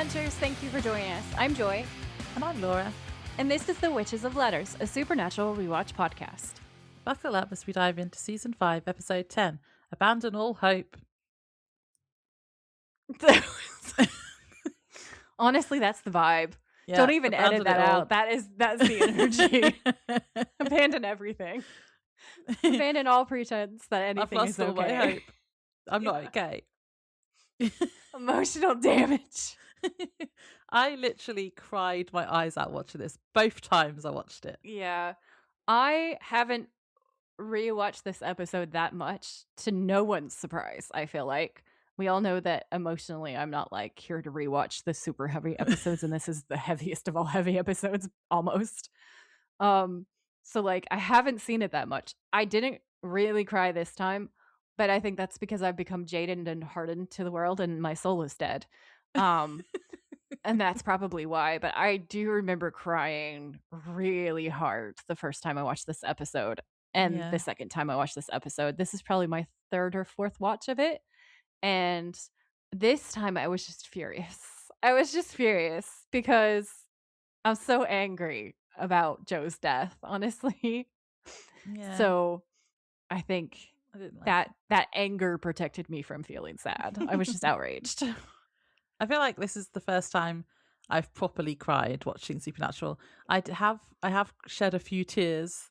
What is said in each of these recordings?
Hunters, thank you for joining us. I'm Joy. And I'm Laura. And this is The Witches of Letters, a supernatural rewatch podcast. Buckle up as we dive into Season 5, Episode 10, Abandon All Hope. Honestly, that's the vibe. Yeah, don't even edit that out. That's the energy. Abandon everything. Abandon all pretense that anything is okay. I've lost all my hope. I'm not okay. Emotional damage. I literally cried my eyes out watching this both times I watched it. Yeah. I haven't rewatched this episode that much, to no one's surprise. I feel like we all know that emotionally I'm not like here to rewatch the super heavy episodes, and this is the heaviest of all heavy episodes almost. So like I haven't seen it that much. I didn't really cry this time, but I think that's because I've become jaded and hardened to the world and my soul is dead. And that's probably why. But I do remember crying really hard the first time I watched this episode. And the second time I watched this episode. This is probably my third or fourth watch of it. And this time I was just furious. I was just furious because I'm so angry about Joe's death, honestly. Yeah. So I think that anger protected me from feeling sad. I was just outraged. I feel like this is the first time I've properly cried watching Supernatural. I have shed a few tears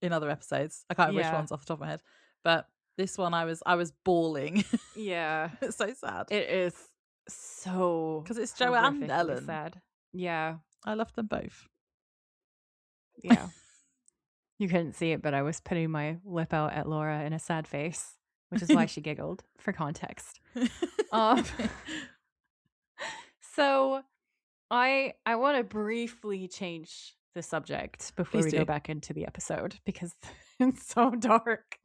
in other episodes. I can't remember which ones off the top of my head, but this one I was bawling. Yeah, it's so sad. It is so because it's Joe and Ellen. Sad. Yeah, I love them both. Yeah, you couldn't see it, but I was putting my lip out at Laura in a sad face, which is why she giggled. For context. So I want to briefly change the subject before we go back into the episode because it's so dark.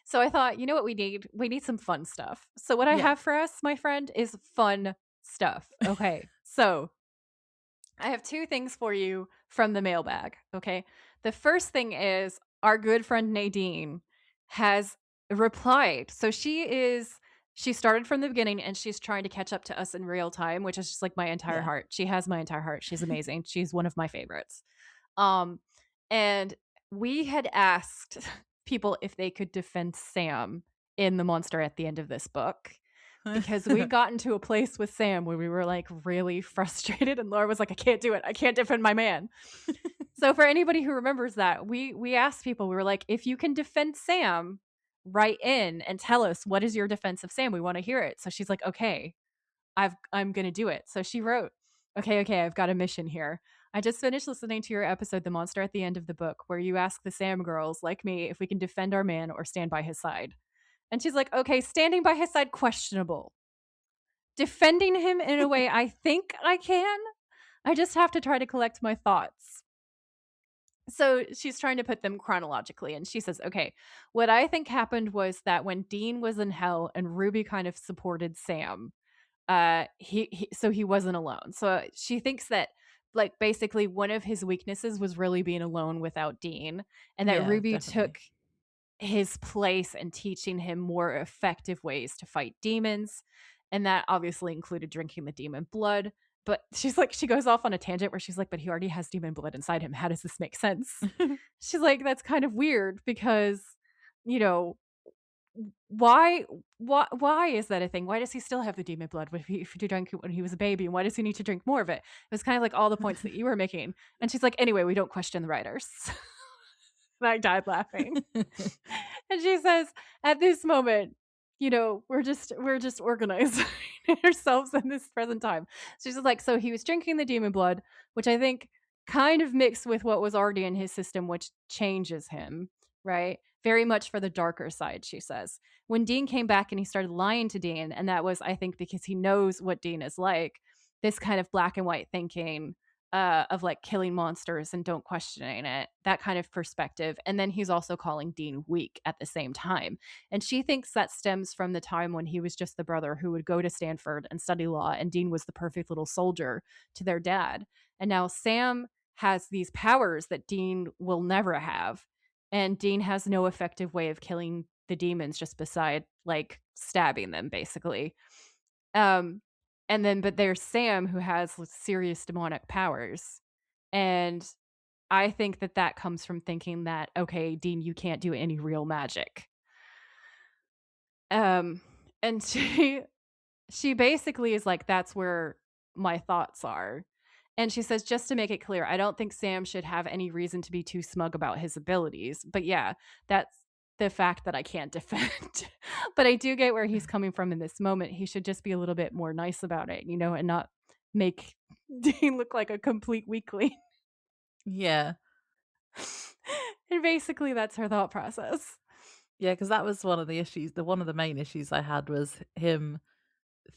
So I thought, you know what we need? We need some fun stuff. So what I have for us, my friend, is fun stuff. Okay. So I have two things for you from the mailbag. Okay. The first thing is our good friend Nadine has replied. So she started from the beginning and she's trying to catch up to us in real time, which is just like my entire heart. She has my entire heart. She's amazing. She's one of my favorites. And we had asked people if they could defend Sam in the monster at the end of this book, because we'd gotten to a place with Sam where we were like really frustrated, and Laura was like, I can't do it. I can't defend my man. So for anybody who remembers that, we asked people, we were like, if you can defend Sam, write in and tell us, what is your defense of Sam? We want to hear it. So she's like, okay, I'm going to do it. So she wrote, okay, I've got a mission here. I just finished listening to your episode, The Monster at the End of the Book, where you ask the Sam girls like me if we can defend our man or stand by his side. And she's like, okay, standing by his side, questionable. Defending him in a way I think I can. I just have to try to collect my thoughts. So she's trying to put them chronologically, and she says, okay, what I think happened was that when Dean was in hell and Ruby kind of supported Sam, he wasn't alone. So she thinks that like basically one of his weaknesses was really being alone without Dean, and that Ruby took his place in teaching him more effective ways to fight demons, and that obviously included drinking the demon blood. But she's like, she goes off on a tangent where she's like, but he already has demon blood inside him. How does this make sense? She's like, that's kind of weird because, you know, why is that a thing? Why does he still have the demon blood if he drank it when he was a baby? And why does he need to drink more of it? It was kind of like all the points that you were making. And she's like, anyway, we don't question the writers. And I died laughing. And she says, at this moment, you know, we're just organizing ourselves in this present time. So she's like, so he was drinking the demon blood, which I think kind of mixed with what was already in his system, which changes him, right? Very much for the darker side, she says. When Dean came back and he started lying to Dean, and that was, I think, because he knows what Dean is like, this kind of black and white thinking of like killing monsters and don't questioning it, that kind of perspective. And then he's also calling Dean weak at the same time. And she thinks that stems from the time when he was just the brother who would go to Stanford and study law, and Dean was the perfect little soldier to their dad. And now Sam has these powers that Dean will never have. And Dean has no effective way of killing the demons just beside like stabbing them, basically. but there's Sam, who has serious demonic powers. And I think that comes from thinking that, okay, Dean, you can't do any real magic. And she basically is like, that's where my thoughts are. And she says, just to make it clear, I don't think Sam should have any reason to be too smug about his abilities. But yeah, that's the fact that I can't defend. But I do get where he's coming from in this moment. He should just be a little bit more nice about it, and not make Dean look like a complete weakling. Yeah. And basically that's her thought process. Yeah, because that was one of the issues. One of the main issues I had was him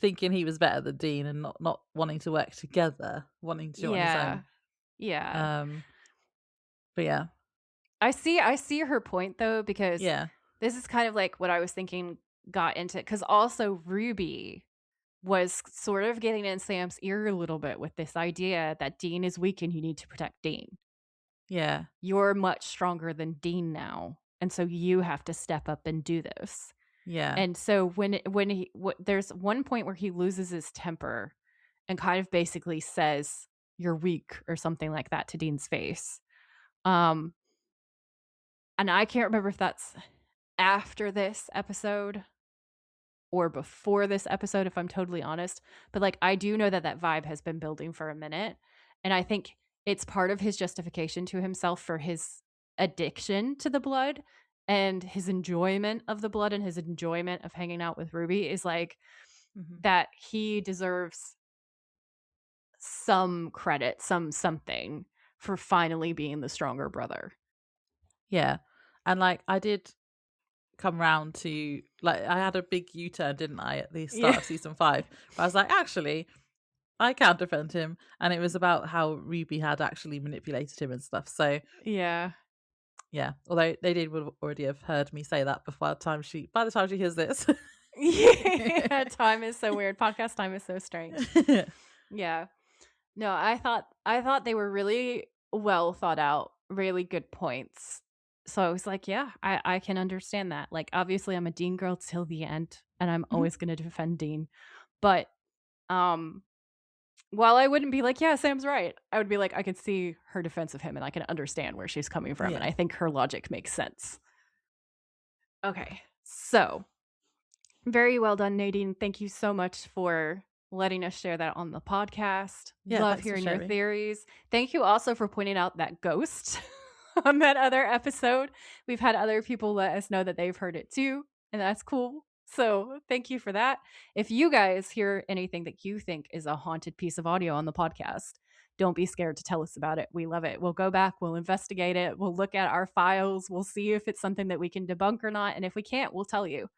thinking he was better than Dean and not wanting to work together, wanting to do it on his own. Yeah. But yeah. I see her point though, because this is kind of like what I was thinking got into, because also Ruby was sort of getting in Sam's ear a little bit with this idea that Dean is weak and you need to protect Dean. Yeah. You're much stronger than Dean now, and so you have to step up and do this. Yeah. And so there's one point where he loses his temper and kind of basically says, "You're weak," or something like that to Dean's face. And I can't remember if that's after this episode or before this episode, if I'm totally honest. But like, I do know that vibe has been building for a minute. And I think it's part of his justification to himself for his addiction to the blood and his enjoyment of the blood and his enjoyment of hanging out with Ruby is like that he deserves some credit, something for finally being the stronger brother. Yeah. And like, I did come round to, like, I had a big U-turn, didn't I, at the start of season 5, but I was like, actually, I can't defend him. And it was about how Ruby had actually manipulated him and stuff. So yeah, although they would already have heard me say that by the time she hears this. Yeah, time is so weird. Podcast time is so strange. Yeah. No, I thought they were really well thought out, really good points. So I was like, yeah, I can understand that. Like, obviously I'm a Dean girl till the end, and I'm always going to defend Dean. But while I wouldn't be like, yeah, Sam's right, I would be like, I can see her defense of him and I can understand where she's coming from. And I think her logic makes sense. Okay. So very well done, Nadine. Thank you so much for letting us share that on the podcast. Love hearing your theories. Thank you also for pointing out that ghost on that other episode. We've had other people let us know that they've heard it too, and that's cool. So thank you for that. If you guys hear anything that you think is a haunted piece of audio on the podcast, don't be scared to tell us about it. We love it. We'll go back, we'll investigate it, we'll look at our files, we'll see if it's something that we can debunk or not, and if we can't, we'll tell you.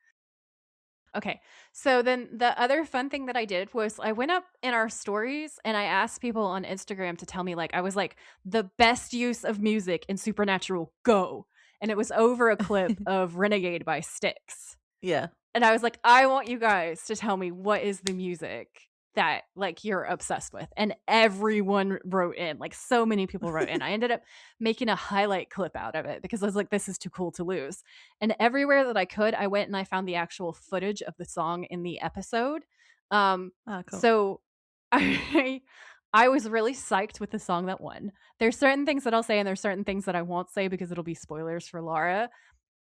Okay, so then the other fun thing that I did was I went up in our stories and I asked people on Instagram to tell me, like, I was like, the best use of music in Supernatural, go. And it was over a clip of Renegade by Styx. Yeah. And I was like, I want you guys to tell me what is the music that like you're obsessed with. And everyone wrote in, like so many people wrote in. I ended up making a highlight clip out of it because I was like, this is too cool to lose. And everywhere that I could, I went and I found the actual footage of the song in the episode. Cool. So I was really psyched with the song that won. There's certain things that I'll say and there's certain things that I won't say because it'll be spoilers for Laura.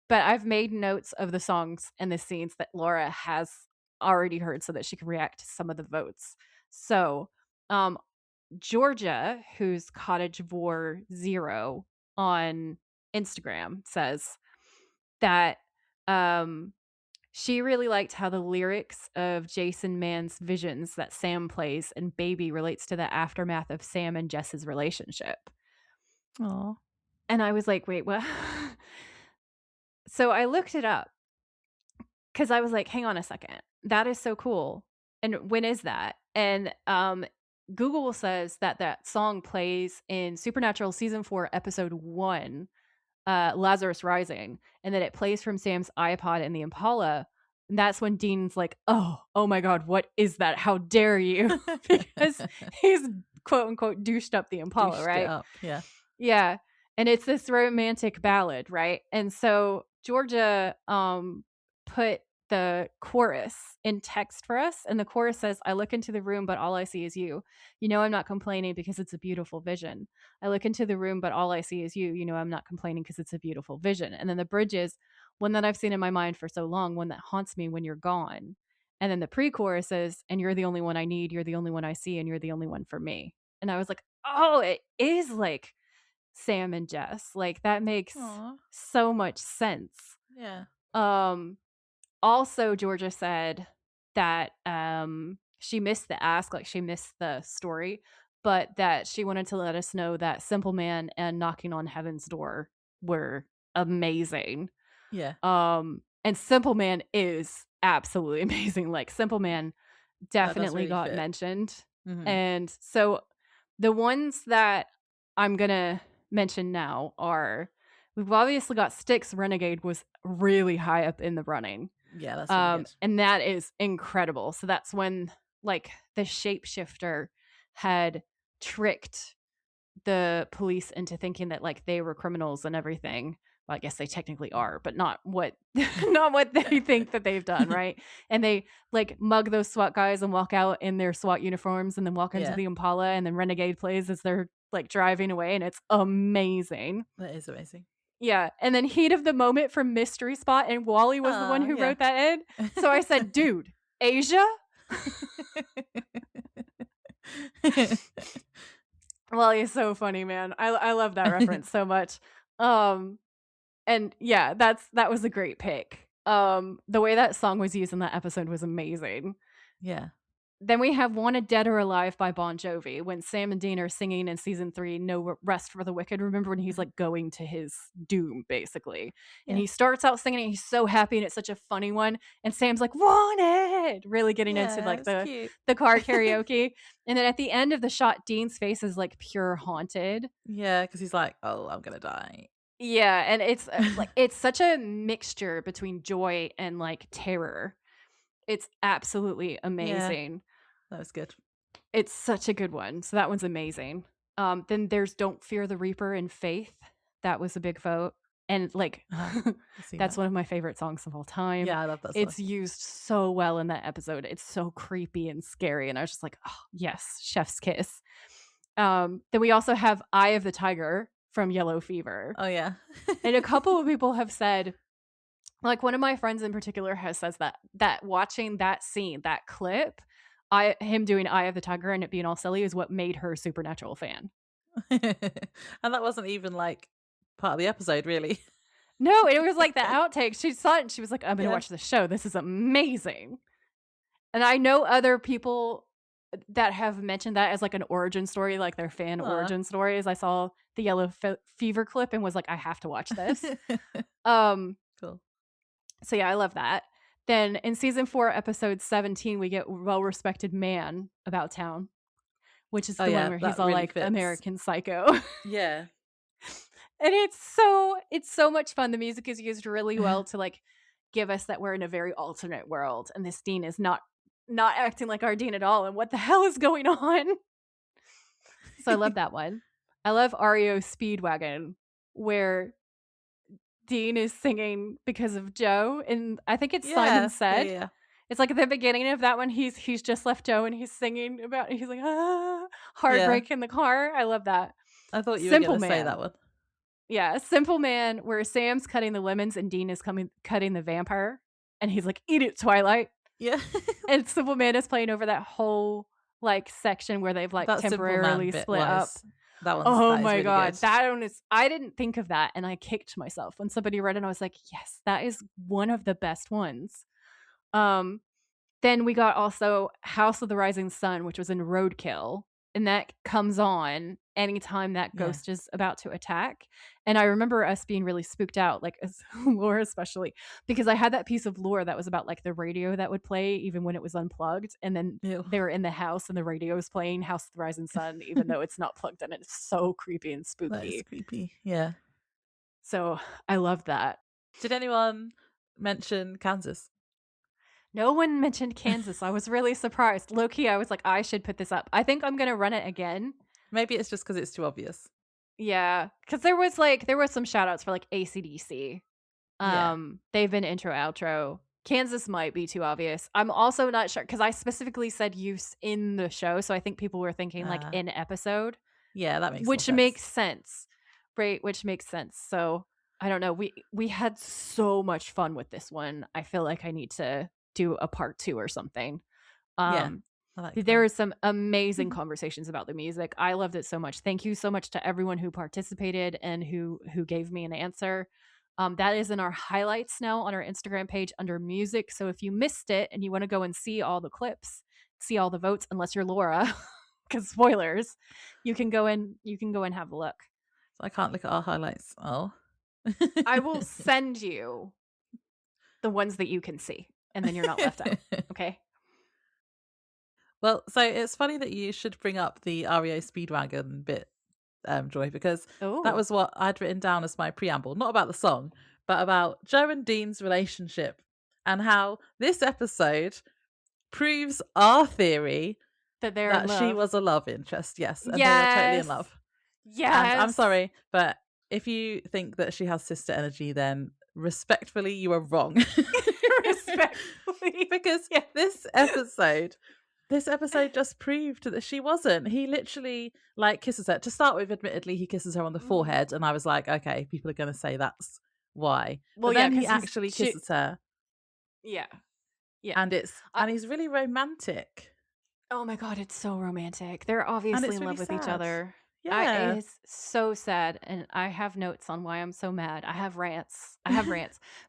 But I've made notes of the songs and the scenes that Laura has already heard so that she can react to some of the votes. So Georgia, who's Cottage Vor 0 on Instagram, says that she really liked how the lyrics of Jason Mann's Visions that Sam plays in Baby relates to the aftermath of Sam and Jess's relationship. Aww. And I was like, wait, what? So I looked it up because I was like, hang on a second. That is so cool. And when is that? And Google says that song plays in Supernatural Season 4, Episode 1, Lazarus Rising, and that it plays from Sam's iPod in the Impala. And that's when Dean's like, oh my God, what is that? How dare you? Because he's quote unquote douched up the Impala, right? Yeah. Yeah. And it's this romantic ballad, right? And so Georgia put the chorus in text for us. And the chorus says, I look into the room, but all I see is you. You know, I'm not complaining because it's a beautiful vision. I look into the room, but all I see is you. You know, I'm not complaining because it's a beautiful vision. And then the bridge is one that I've seen in my mind for so long, one that haunts me when you're gone. And then the pre-chorus is, and you're the only one I need. You're the only one I see. And you're the only one for me. And I was like, oh, it is like Sam and Jess. Like that makes so much sense. Yeah. Also, Georgia said that she missed the ask, like she missed the story, but that she wanted to let us know that Simple Man and Knocking on Heaven's Door were amazing. Yeah. And Simple Man is absolutely amazing. Like Simple Man definitely really got mentioned. Mm-hmm. And so the ones that I'm going to mention now are, we've obviously got Styx Renegade was really high up in the running. Yeah, that's really good. And that is incredible. So that's when like the shapeshifter had tricked the police into thinking that like they were criminals and everything. Well, I guess they technically are, but not what they think that they've done, right? And they like mug those SWAT guys and walk out in their SWAT uniforms and then walk into the Impala, and then Renegade plays as they're like driving away, and it's amazing. That is amazing. Yeah, and then Heat of the Moment from Mystery Spot, and Wally was the one who wrote that in. So I said, dude, Asia? Wally is so funny, man. I love that reference so much. And yeah, that was a great pick. The way that song was used in that episode was amazing. Yeah. Then we have Wanted Dead or Alive by Bon Jovi, when Sam and Dean are singing in season 3, No Rest for the Wicked. Remember when he's like going to his doom, basically. And he starts out singing and he's so happy, and it's such a funny one. And Sam's like, Wanted! Really getting into like the car karaoke. And then at the end of the shot, Dean's face is like pure haunted. Yeah, because he's like, oh, I'm going to die. Yeah, and it's like it's such a mixture between joy and like terror. It's absolutely amazing. Yeah, that was good. It's such a good one. So that one's amazing. Then there's Don't Fear the Reaper and Faith. That was a big vote. And like, that's one of my favorite songs of all time. Yeah, I love that song. It's used so well in that episode. It's so creepy and scary. And I was just like, oh, yes, chef's kiss. Then we also have Eye of the Tiger from Yellow Fever. Oh, yeah. And a couple of people have said, like one of my friends in particular says that watching that scene, that clip, him doing Eye of the Tiger and it being all silly is what made her a Supernatural fan. And that wasn't even like part of the episode, really. No, it was like the outtake. She saw it and she was like, I'm going to watch the show. This is amazing. And I know other people that have mentioned that as like an origin story, like their fan origin stories. I saw the Yellow Fever clip and was like, I have to watch this. Cool. So yeah, I love that. Then in season 4, episode 17, we get Well Respected Man About Town, which is the one where he's all really like fits. American Psycho. Yeah. And it's so much fun. The music is used really well to like give us that we're in a very alternate world, and this Dean is not acting like our Dean at all. And what the hell is going on? So I love that one. I love REO Speedwagon, where Dean is singing because of Joe, and I think it's Simon Said. Yeah. It's like at the beginning of that one, he's just left Joe and he's singing about, he's like, heartbreak in the car. I love that. I thought you were going to say that one. Yeah, Simple Man, where Sam's cutting the lemons and Dean is cutting the vampire, and he's like, eat it, Twilight. Yeah. And Simple Man is playing over that whole like section where they've like temporarily split up. That one. Oh my really god, good. That one is. I didn't think of that, and I kicked myself when somebody read it. And I was like, yes, that is one of the best ones. Then we got also House of the Rising Sun, which was in Roadkill, and that comes on anytime that ghost is about to attack. And I remember us being really spooked out, like as Laura especially, because I had that piece of lore that was about like the radio that would play even when it was unplugged, and then they were in the house and the radio was playing House of the Rising Sun even though it's not plugged in. It's so creepy and spooky. That is creepy. Yeah. So I love that. Did anyone mention Kansas? No one mentioned Kansas. I was really surprised. Low-key, I was like, I should put this up. I think I'm going to run it again. Maybe it's just because it's too obvious. Yeah, because there was some shout outs for like AC/DC. They've been intro, outro. Kansas might be too obvious. I'm also not sure because I specifically said use in the show, so I think people were thinking like in episode. Yeah, that makes which makes sense, right? Which makes sense. So I don't know. We had so much fun with this one. I feel like I need to do a part 2 or something. Yeah, there were some amazing conversations about the music. I loved it so much. Thank you so much to everyone who participated and who gave me an answer. That is in our highlights now on our Instagram page under music. So if you missed it and you want to go and see all the clips, see all the votes, unless you're Laura, because spoilers, you can go and have a look. So I can't look at our highlights. Oh, I will send you the ones that you can see, and then you're not left out. Okay. Well, so it's funny that you should bring up the REO Speedwagon bit, Joy, because that was what I'd written down as my preamble, not about the song, but about Joe and Dean's relationship and how this episode proves our theory that she was a love interest. Yes, and they were totally in love. Yes. And I'm sorry, but if you think that she has sister energy, then respectfully, you are wrong. Respectfully. Because this episode just proved that she wasn't. He literally like kisses her. To start with, admittedly, he kisses her on the forehead, and I was like, okay, people are going to say that's why. Well, but then he actually kisses her. Yeah. And he's really romantic. Oh my God, it's so romantic. They're obviously in love with each other. Yeah. It is so sad. And I have notes on why I'm so mad. I have rants.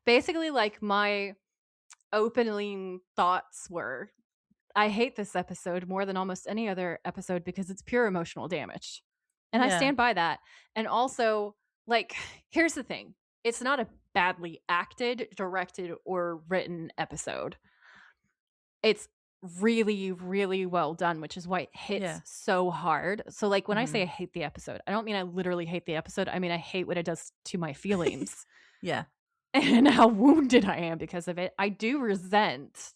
Basically, like my opening thoughts were, I hate this episode more than almost any other episode because it's pure emotional damage. And I stand by that. And also, like, here's the thing. It's not a badly acted, directed, or written episode. It's really, really well done, which is why it hits so hard. So like when I say I hate the episode, I don't mean I literally hate the episode. I mean I hate what it does to my feelings. Yeah. And how wounded I am because of it. I do resent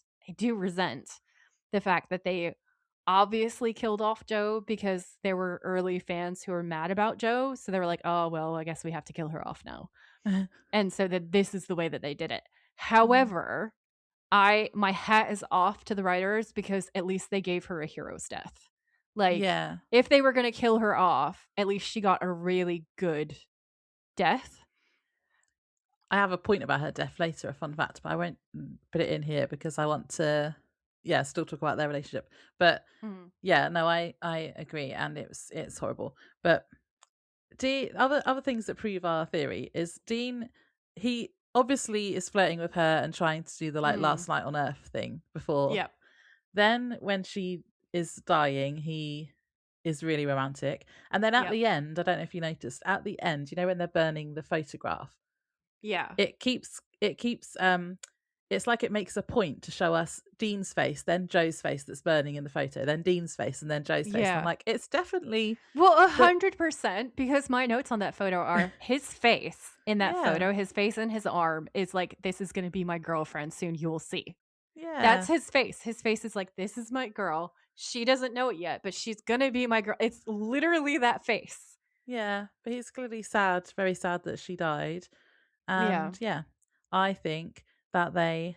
the fact that they obviously killed off Joe because there were early fans who were mad about Joe. So they were like, oh, well, I guess we have to kill her off now. And so that this is the way that they did it. However, my hat is off to the writers because at least they gave her a hero's death. Like, if they were going to kill her off, at least she got a really good death. I have a point about her death later, a fun fact, but I won't put it in here because I want to, still talk about their relationship. But I agree, and it's horrible. But other things that prove our theory is Dean, he obviously is flirting with her and trying to do the like last night on Earth thing before. Yep. Then when she is dying, he is really romantic. And then at the end, I don't know if you noticed, at the end, you know, when they're burning the photograph. Yeah. It keeps it's like it makes a point to show us Dean's face, then Joe's face that's burning in the photo, then Dean's face, and then Joe's face. I'm like, it's definitely 100%, because my notes on that photo are his face in that photo, his face and his arm is like, this is going to be my girlfriend soon, you will see. Yeah. That's his face. His face is like, this is my girl. She doesn't know it yet, but she's going to be my girl. It's literally that face. Yeah, but he's clearly sad, very sad that she died. And I think that they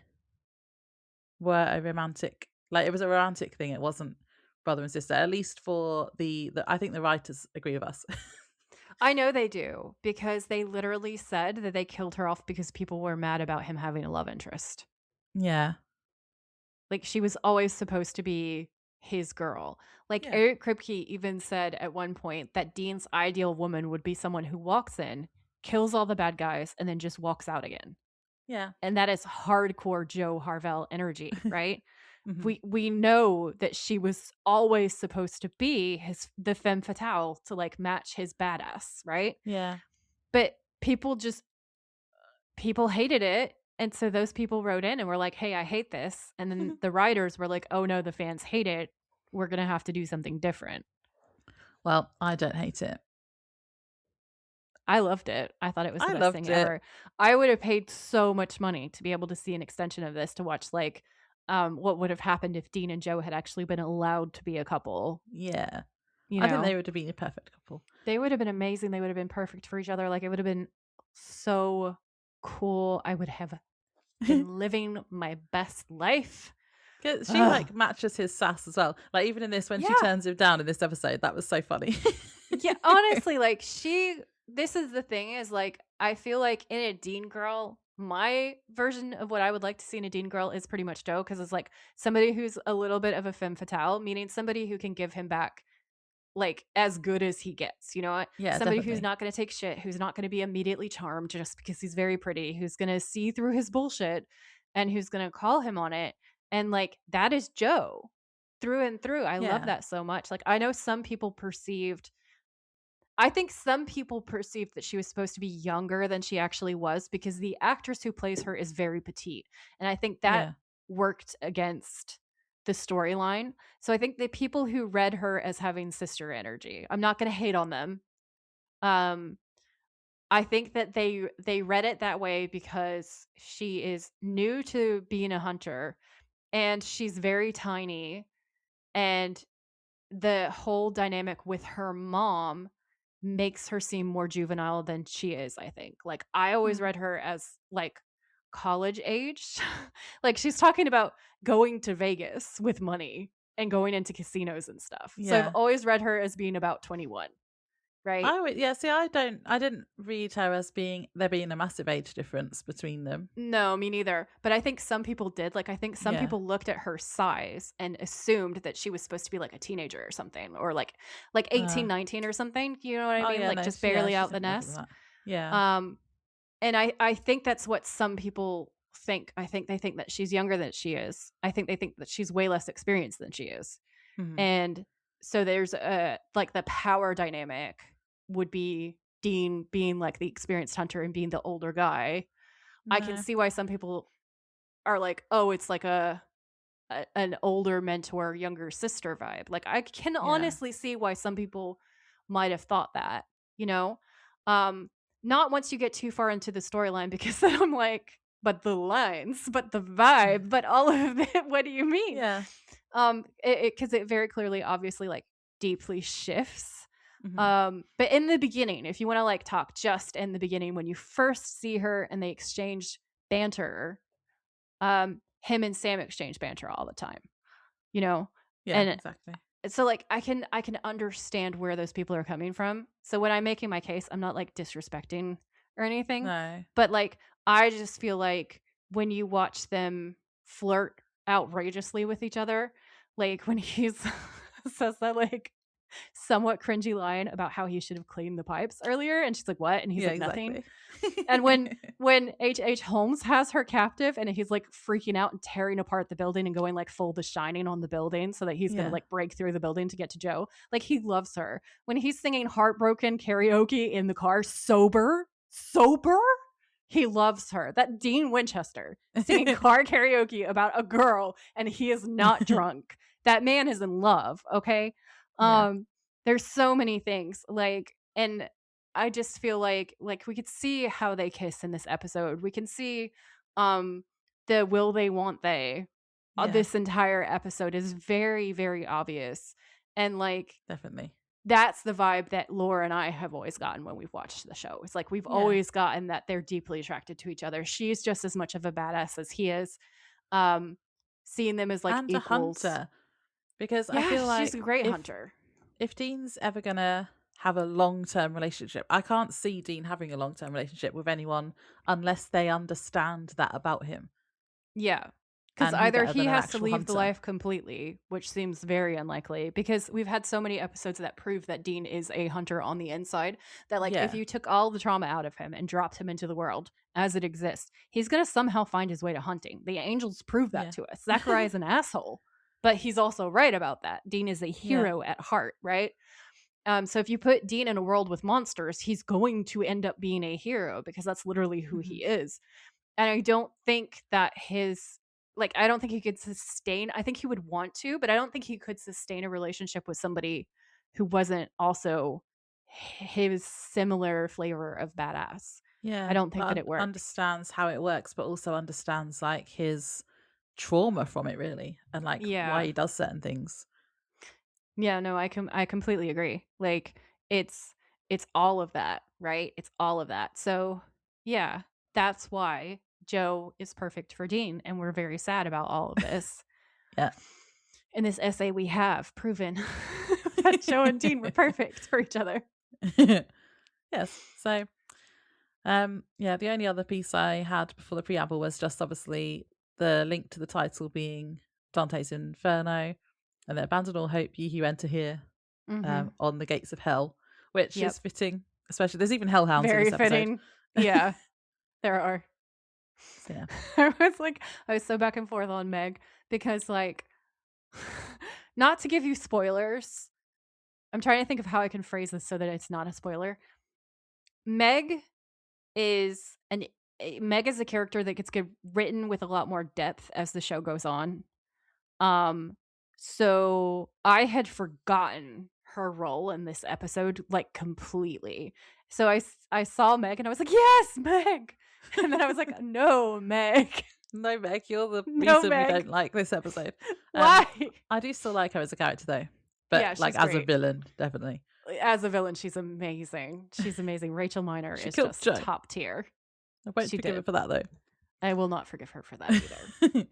were a romantic, like it was a romantic thing. It wasn't brother and sister, at least for the I think the writers agree with us. I know they do, because they literally said that they killed her off because people were mad about him having a love interest. Yeah. Like she was always supposed to be his girl. Like Eric Kripke even said at one point that Dean's ideal woman would be someone who walks in, kills all the bad guys, and then just walks out again. Yeah. And that is hardcore Joe Harvell energy, right? We know that she was always supposed to be the femme fatale to like match his badass, right? Yeah. But people hated it. And so those people wrote in and were like, hey, I hate this. And then the writers were like, oh no, the fans hate it. We're going to have to do something different. Well, I don't hate it. I loved it. I thought it was the best thing ever. I would have paid so much money to be able to see an extension of this, to watch like what would have happened if Dean and Joe had actually been allowed to be a couple. Yeah. You know? I think they would have been a perfect couple. They would have been amazing. They would have been perfect for each other. Like it would have been so cool. I would have been living my best life. She like matches his sass as well. Like even in this, when she turns him down in this episode, that was so funny. Yeah, honestly, like this is the thing is like, I feel like in a Dean girl, my version of what I would like to see in a Dean girl is pretty much Joe, because it's like somebody who's a little bit of a femme fatale, meaning somebody who can give him back like as good as he gets, you know what? Yeah, somebody definitely. Who's not going to take shit, who's not going to be immediately charmed just because he's very pretty, who's going to see through his bullshit, and who's going to call him on it. And like, that is Joe through and through. I love that so much. Like, I know I think some people perceived that she was supposed to be younger than she actually was, because the actress who plays her is very petite. And I think that worked against the storyline. So I think the people who read her as having sister energy, I'm not going to hate on them. I think that they read it that way because she is new to being a hunter, and she's very tiny, and the whole dynamic with her mom makes her seem more juvenile than she is, I think. Like, I always read her as like college age. Like, she's talking about going to Vegas with money and going into casinos and stuff. Yeah. So I've always read her as being about 21. Right? See, I didn't read her as there being a massive age difference between them. No, me neither. But I think some people did. Like, I think some people looked at her size and assumed that she was supposed to be like a teenager or something, or like 18, 19 or something. You know what I mean? Like, just barely out the nest. Yeah. And I think that's what some people think. I think they think that she's younger than she is. I think they think that she's way less experienced than she is. Mm-hmm. And so there's like the power dynamic would be Dean being like the experienced hunter and being the older guy. I can see why some people are like, oh, it's like an older mentor, younger sister vibe. Like, I can honestly see why some people might have thought that, you know? Not once you get too far into the storyline, because then I'm like, but the lines, but the vibe, but all of it, what do you mean? Yeah. Because it very clearly, obviously, like, deeply shifts. Mm-hmm. But in the beginning, if you want to like talk just in the beginning, when you first see her and they exchange banter, him and Sam exchange banter all the time, you know? Yeah, and exactly. So like, I can understand where those people are coming from. So when I'm making my case, I'm not like disrespecting or anything. No. But like, I just feel like when you watch them flirt outrageously with each other, like when he's says that like somewhat cringy line about how he should have cleaned the pipes earlier, and she's like, what? And he's like, nothing. And when H.H. Holmes has her captive and he's like freaking out and tearing apart the building and going like full The Shining on the building so that he's gonna like break through the building to get to Joe, like, he loves her. When he's singing Heartbroken karaoke in the car sober, he loves her. That Dean Winchester singing car karaoke about a girl and he is not drunk. That man is in love, okay? There's so many things, like, and I just feel like we could see how they kiss in this episode. We can see the will they, won't they. This entire episode is very, very obvious. And like, definitely, that's the vibe that Laura and I have always gotten when we've watched the show. It's like, we've always gotten that they're deeply attracted to each other. She's just as much of a badass as he is. Seeing them as like and equals. A hunter. Because I feel like she's a great hunter. If Dean's ever gonna have a long-term relationship, I can't see Dean having a long-term relationship with anyone unless they understand that about him. Yeah. Because either he has to leave the life completely, which seems very unlikely, because we've had so many episodes that prove that Dean is a hunter on the inside, that like, if you took all the trauma out of him and dropped him into the world as it exists, he's going to somehow find his way to hunting. The angels prove that to us. Zachariah's an asshole, but he's also right about that. Dean is a hero at heart, right? So if you put Dean in a world with monsters, he's going to end up being a hero, because that's literally who he is. And I don't think that I don't think he could sustain, I think he would want to, but I don't think he could sustain a relationship with somebody who wasn't also his similar flavor of badass. Yeah. I don't think that it works. Understands how it works, but also understands like his trauma from it, really, and like why he does certain things. Yeah, no, I completely agree. Like, it's all of that, right? It's all of that. So yeah, that's why Joe is perfect for Dean, and we're very sad about all of this. Yeah. In this essay, we have proven that Joe and Dean were perfect for each other. Yes. So, the only other piece I had before the preamble was just obviously the link to the title being Dante's Inferno, and then abandon all hope, ye who enter here, on the gates of hell, which is fitting. Especially, there's even hellhounds in this episode. Very fitting. Yeah, there are. So, yeah. I was so back and forth on Meg because, like, not to give you spoilers, I'm trying to think of how I can phrase this so that it's not a spoiler. Meg is a character that gets written with a lot more depth as the show goes on. So I had forgotten her role in this episode, like, completely. So I saw Meg and I was like, yes, Meg. And then I was like, no, Meg. No, Meg, you're the reason we don't like this episode. Why? I do still like her as a character, though. But, yeah, like, as a villain, definitely. As a villain, she's amazing. She's amazing. Rachel Miner is just Joe. Top tier. I won't forgive her for that, though. I will not forgive her for that either.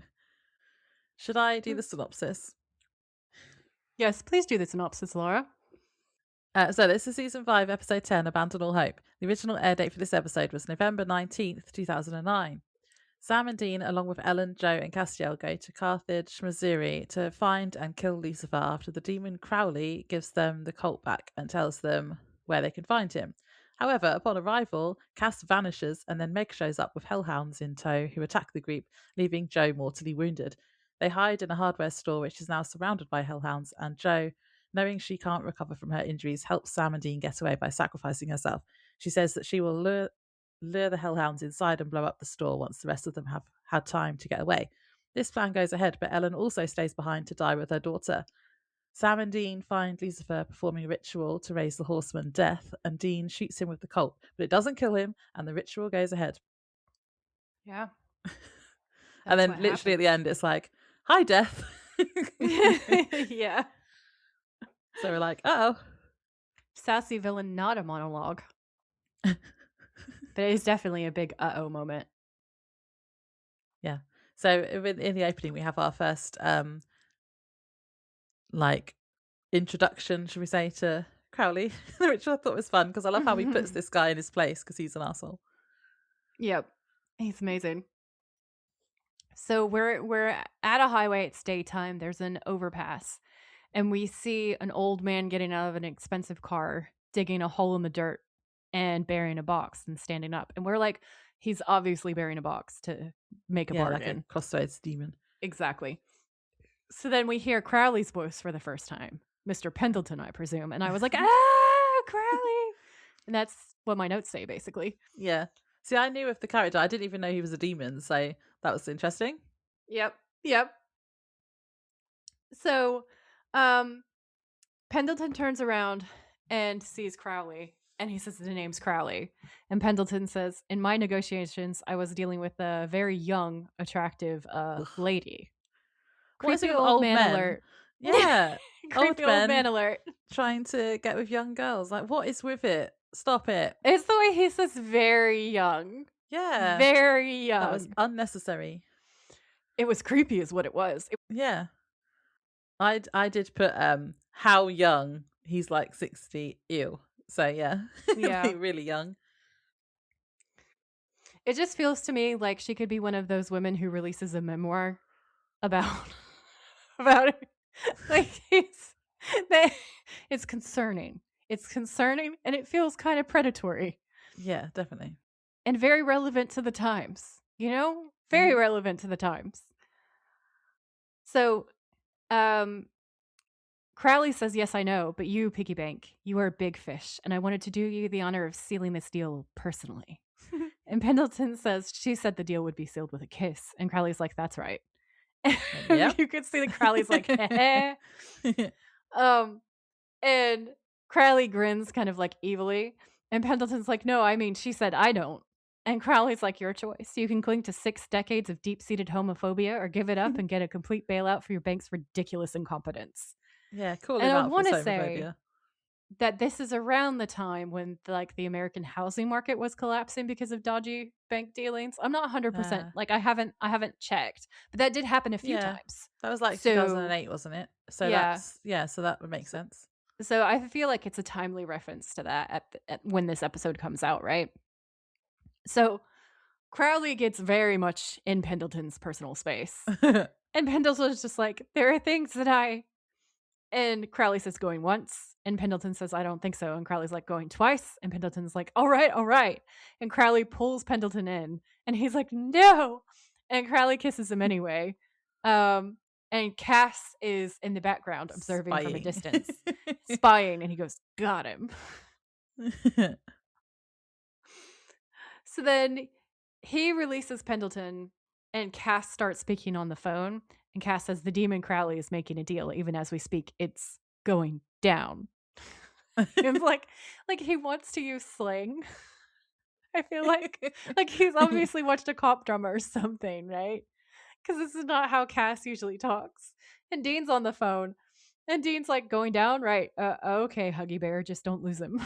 Should I do the synopsis? Yes, please do the synopsis, Laura. So this is season 5, episode 10, Abandon All Hope. The original air date for this episode was November 19th, 2009. Sam and Dean, along with Ellen, Joe, and Castiel, go to Carthage, Missouri to find and kill Lucifer after the demon Crowley gives them the cult back and tells them where they can find him. However, upon arrival, Cass vanishes and then Meg shows up with hellhounds in tow who attack the group, leaving Joe mortally wounded. They hide in a hardware store which is now surrounded by hellhounds, and Joe, knowing she can't recover from her injuries, helps Sam and Dean get away by sacrificing herself. She says that she will lure the hellhounds inside and blow up the store once the rest of them have had time to get away. This plan goes ahead, but Ellen also stays behind to die with her daughter. Sam and Dean find Lucifer performing a ritual to raise the horseman Death, and Dean shoots him with the Colt, but it doesn't kill him, and the ritual goes ahead. Yeah. And then literally happens. At the end, it's like, hi, Death. Yeah. So we're like, oh. Sassy villain, not a monologue. But it is definitely a big uh-oh moment. Yeah. So in the opening, we have our first introduction, should we say, to Crowley, which I thought was fun because I love how he puts this guy in his place because he's an asshole. Yep. He's amazing. So we're at a highway. It's daytime. There's an overpass. And we see an old man getting out of an expensive car, digging a hole in the dirt and burying a box and standing up. And we're like, he's obviously burying a box to make a bargain. Like a crossroads demon. Exactly. So then we hear Crowley's voice for the first time. Mr. Pendleton, I presume. And I was like, Crowley. And that's what my notes say, basically. Yeah. See, I knew of the character. I didn't even know he was a demon. So that was interesting. Yep. So Pendleton turns around and sees Crowley. And he says the name's Crowley. And Pendleton says, in my negotiations, I was dealing with a very young, attractive lady. Creepy old man alert. Yeah. Creepy old man alert. Trying to get with young girls. Like, what is with it? Stop it. It's the way he says very young. Yeah. Very young. That was unnecessary. It was creepy is what it was. Yeah. I did put how young. He's like 60. Ew. So yeah. Really young. It just feels to me like she could be one of those women who releases a memoir about it. Like it's concerning. It's concerning and it feels kind of predatory. Yeah, definitely. And very relevant to the times, you know? Very relevant to the times. So, Crowley says, yes, I know, but you, Piggy Bank, you are a big fish, and I wanted to do you the honor of sealing this deal personally. And Pendleton says, she said the deal would be sealed with a kiss. And Crowley's like, that's right. Yep. You could see that Crowley's like, and Crowley grins kind of like evilly. And Pendleton's like, no, I mean, she said I don't. And Crowley's like, your choice. You can cling to 6 decades of deep-seated homophobia or give it up and get a complete bailout for your bank's ridiculous incompetence. Yeah, cool. And I want to say, that this is around the time when like the American housing market was collapsing because of dodgy bank dealings. I'm not 100%, like I haven't checked, but that did happen a few times. That was like so 2008, wasn't it? So so that would make sense. So I feel like it's a timely reference to that at when this episode comes out, right? So Crowley gets very much in Pendleton's personal space. And Pendleton's just like, there are things that and Crowley says going once, and Pendleton says, I don't think so. And Crowley's like, going twice. And Pendleton's like, all right. And Crowley pulls Pendleton in, and he's like, no. And Crowley kisses him anyway. And Cass is in the background observing from a distance, spying, and he goes, got him. So then he releases Pendleton, and Cass starts speaking on the phone. And Cass says the demon Crowley is making a deal. Even as we speak, it's going down. It's like he wants to use slang. I feel like he's obviously watched a cop drama or something, right? Because this is not how Cass usually talks. And Dean's on the phone, and Dean's like, going down, right? Okay, Huggy Bear, just don't lose him.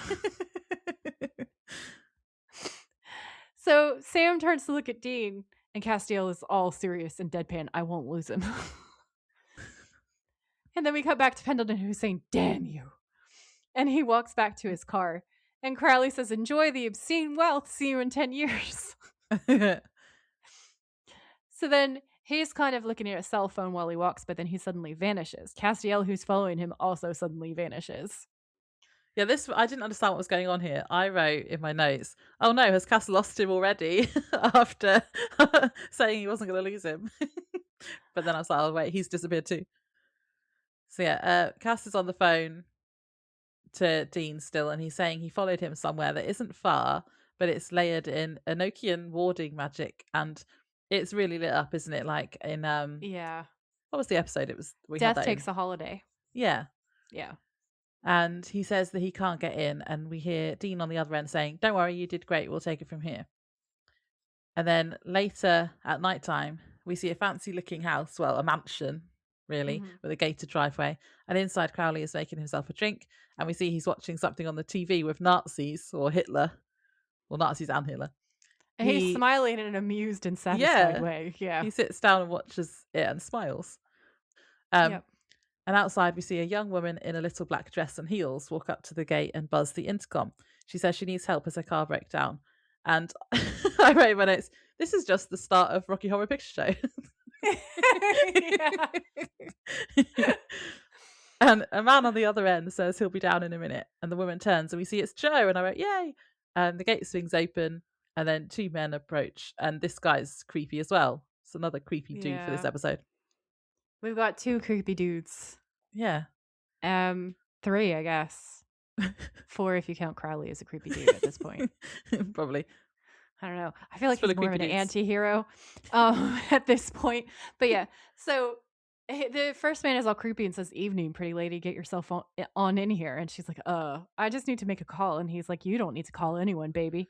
So Sam turns to look at Dean, and Castiel is all serious and deadpan. I won't lose him. And then we cut back to Pendleton, who's saying, damn you. And he walks back to his car. And Crowley says, enjoy the obscene wealth. See you in 10 years. So then he's kind of looking at a cell phone while he walks, but then he suddenly vanishes. Castiel, who's following him, also suddenly vanishes. Yeah, I didn't understand what was going on here. I wrote in my notes, oh no, has Cass lost him already after saying he wasn't going to lose him? But then I was like, oh wait, he's disappeared too. So yeah, Cass is on the phone to Dean still, and he's saying he followed him somewhere that isn't far, but it's layered in Enochian warding magic, and it's really lit up, isn't it? Like in yeah. What was the episode? It was Death Takes a Holiday. Yeah. Yeah. And he says that he can't get in, and we hear Dean on the other end saying, don't worry, you did great, we'll take it from here. And then later at nighttime, we see a fancy looking house, well, a mansion, really, with a gated driveway. And inside, Crowley is making himself a drink, and we see he's watching something on the TV with Nazis or Hitler. Well, Nazis and Hitler. And he's smiling in an amused and satisfied way. Yeah. He sits down and watches it and smiles. Yep. And outside, we see a young woman in a little black dress and heels walk up to the gate and buzz the intercom. She says she needs help as her car breaks down. And I wrote in my notes, this is just the start of Rocky Horror Picture Show. And a man on the other end says he'll be down in a minute. And the woman turns and we see it's Joe. And I wrote, yay. And the gate swings open. And then two men approach. And this guy's creepy as well. It's another creepy dude for this episode. We've got two creepy dudes. Yeah. 3, I guess. 4 if you count Crowley as a creepy dude at this point. Probably. I don't know. I feel like he's more of an anti-hero at this point. But yeah, so the first man is all creepy and says, evening, pretty lady, get yourself on in here. And she's like, I just need to make a call. And he's like, you don't need to call anyone, baby.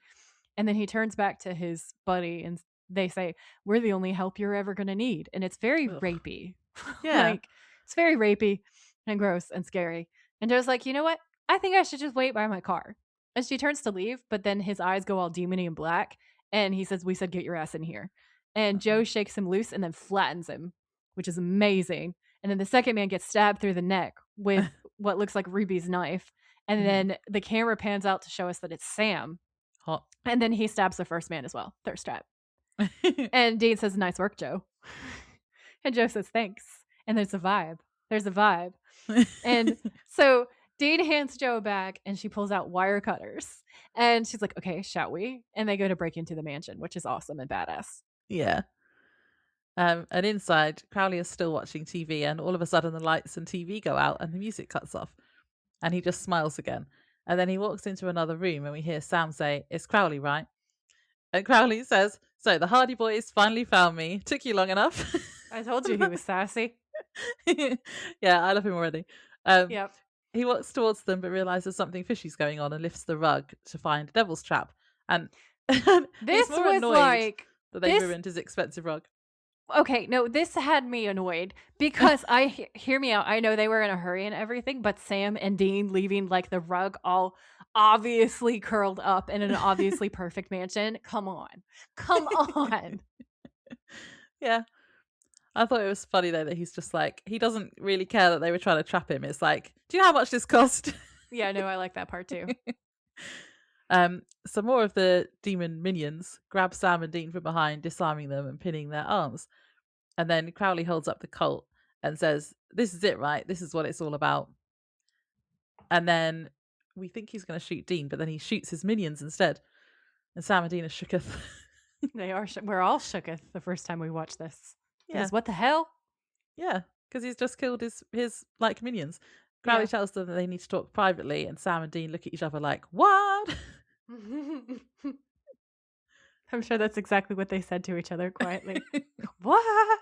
And then he turns back to his buddy and they say, we're the only help you're ever going to need. And it's very rapey. Yeah. Like, it's very rapey and gross and scary. And Joe's like, you know what? I think I should just wait by my car. And she turns to leave, but then his eyes go all demony and black. And he says, we said, get your ass in here. And Joe shakes him loose and then flattens him, which is amazing. And then the second man gets stabbed through the neck with what looks like Ruby's knife. And then the camera pans out to show us that it's Sam. Hot. And then he stabs the first man as well. Thirst trap. And Dean says, nice work, Joe. And Joe says, thanks. And there's a vibe. There's a vibe. And so Dean hands Joe a bag and she pulls out wire cutters. And she's like, okay, shall we? And they go to break into the mansion, which is awesome and badass. Yeah. And inside, Crowley is still watching TV, and all of a sudden the lights and TV go out and the music cuts off. And he just smiles again. And then he walks into another room and we hear Sam say, it's Crowley, right? And Crowley says, so the Hardy Boys finally found me. Took you long enough. I told you he was sassy. Yeah, I love him already. Yep. He walks towards them but realizes something fishy's going on and lifts the rug to find a devil's trap. And this he's more was annoyed like that they ruined his expensive rug. Okay, no, this had me annoyed because hear me out. I know they were in a hurry and everything, but Sam and Dean leaving like the rug all obviously curled up in an obviously perfect mansion. Come on. Come on. Yeah. I thought it was funny though that he's just like, he doesn't really care that they were trying to trap him. It's like, do you know how much this cost? Yeah, no, I like that part too. Some more of the demon minions grab Sam and Dean from behind, disarming them and pinning their arms. And then Crowley holds up the cult and says, "This is it, right? This is what it's all about." And then we think he's going to shoot Dean, but then he shoots his minions instead. And Sam and Dean are shooketh. They are. We're all shooketh the first time we watch this. Yeah. Because what the hell? Yeah, because he's just killed his like minions. Crowley tells them that they need to talk privately, and Sam and Dean look at each other like, "What?" I'm sure that's exactly what they said to each other quietly. What?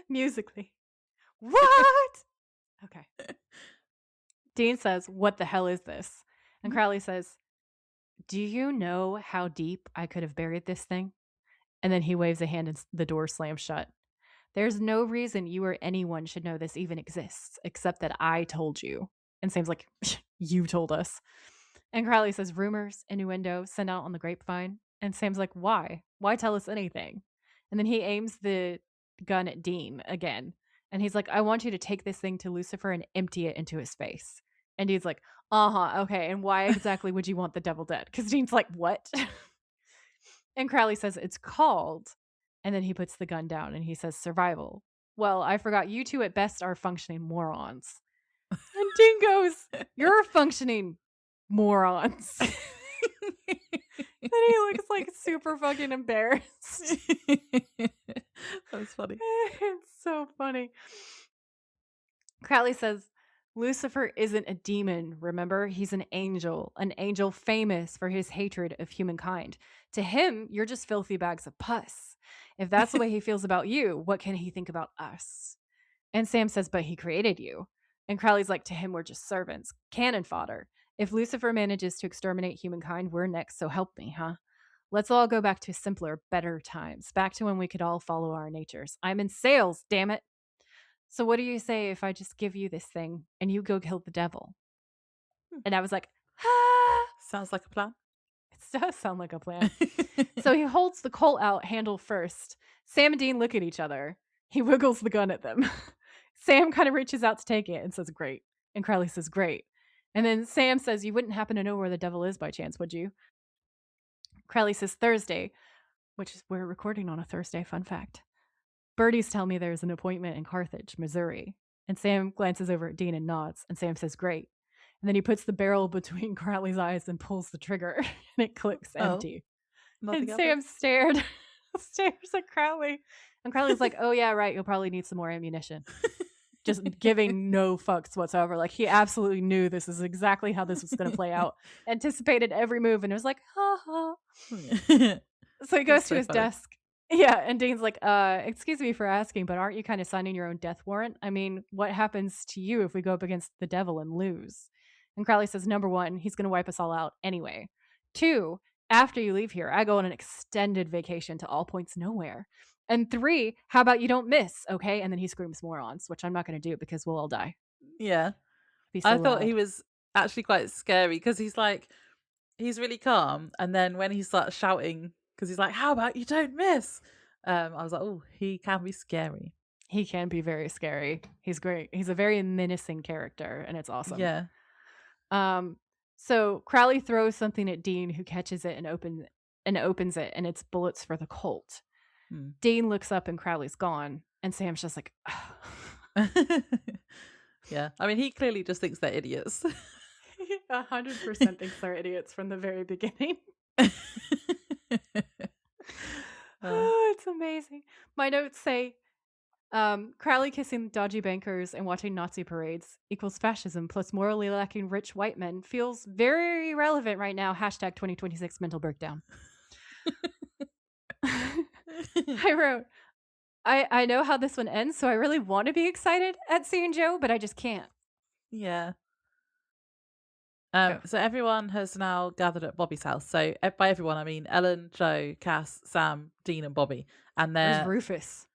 Musically. What? Okay. Dean says, "What the hell is this?" And Crowley says, "Do you know how deep I could have buried this thing?" And then he waves a hand and the door slams shut. "There's no reason you or anyone should know this even exists, except that I told you." And Sam's like, "You told us." And Crowley says, "Rumors, innuendo, sent out on the grapevine." And Sam's like, "Why? Why tell us anything?" And then he aims the gun at Dean again. And he's like, "I want you to take this thing to Lucifer and empty it into his face." And Dean's like, okay. And why exactly would you want the devil dead? Because Dean's like, "What?" And Crowley says, "It's called." And then he puts the gun down and he says, "Survival." "Well, I forgot you two at best are functioning morons." And Dean goes, "You're functioning morons." And he looks like super fucking embarrassed. That's funny. It's so funny. Crowley says, "Lucifer isn't a demon, remember? He's an angel famous for his hatred of humankind. To him, you're just filthy bags of pus. If that's the way he feels about you, what can he think about us?" And Sam says, "But he created you." And Crowley's like, "To him, we're just servants, cannon fodder. If Lucifer manages to exterminate humankind, we're next, so help me, huh? Let's all go back to simpler, better times, back to when we could all follow our natures. I'm in sales, damn it. So what do you say if I just give you this thing and you go kill the devil?" And I was like, ah. Sounds like a plan. It does sound like a plan. So he holds the Colt out, handle first. Sam and Dean look at each other. He wiggles the gun at them. Sam kind of reaches out to take it and says, "Great." And Crowley says, "Great." And then Sam says, "You wouldn't happen to know where the devil is by chance, would you?" Crowley says, "Thursday," which is we're recording on a Thursday, fun fact. "Birdies tell me there's an appointment in Carthage, Missouri." And Sam glances over at Dean and nods. And Sam says, "Great." And then he puts the barrel between Crowley's eyes and pulls the trigger. And it clicks empty. And Sam stares at Crowley. And Crowley's like, "Oh, yeah, right. You'll probably need some more ammunition." Just giving no fucks whatsoever. Like, he absolutely knew this is exactly how this was going to play out. Anticipated every move. And it was like, ha ha. So he goes to his desk. Yeah. And Dean's like, "Excuse me for asking, but aren't you kind of signing your own death warrant? I mean, what happens to you if we go up against the devil and lose?" And Crowley says, "Number one, he's going to wipe us all out anyway. 2, after you leave here, I go on an extended vacation to all points nowhere. And 3, how about you don't miss, okay?" And then he screams morons, which I'm not going to do because we'll all die. Yeah. I thought he was actually quite scary because he's really calm. And then when he starts shouting, because he's like, "How about you don't miss?" I was like, oh, he can be scary. He can be very scary. He's great. He's a very menacing character, and it's awesome. Yeah. So Crowley throws something at Dean, who catches it and opens it, and it's bullets for the Colt. Dean looks up and Crowley's gone, and Sam's just like, yeah. I mean, he clearly just thinks they're idiots. 100% thinks they're idiots from the very beginning. Oh, it's amazing. My notes say, Crowley kissing dodgy bankers and watching Nazi parades equals fascism plus morally lacking rich white men feels very relevant right now. Hashtag 2026 mental breakdown. I wrote, I know how this one ends, so I really want to be excited at seeing Joe, but I just can't. Yeah. So everyone has now gathered at Bobby's house. So by everyone, I mean Ellen, Joe, Cass, Sam, Dean, and Bobby. And where's Rufus?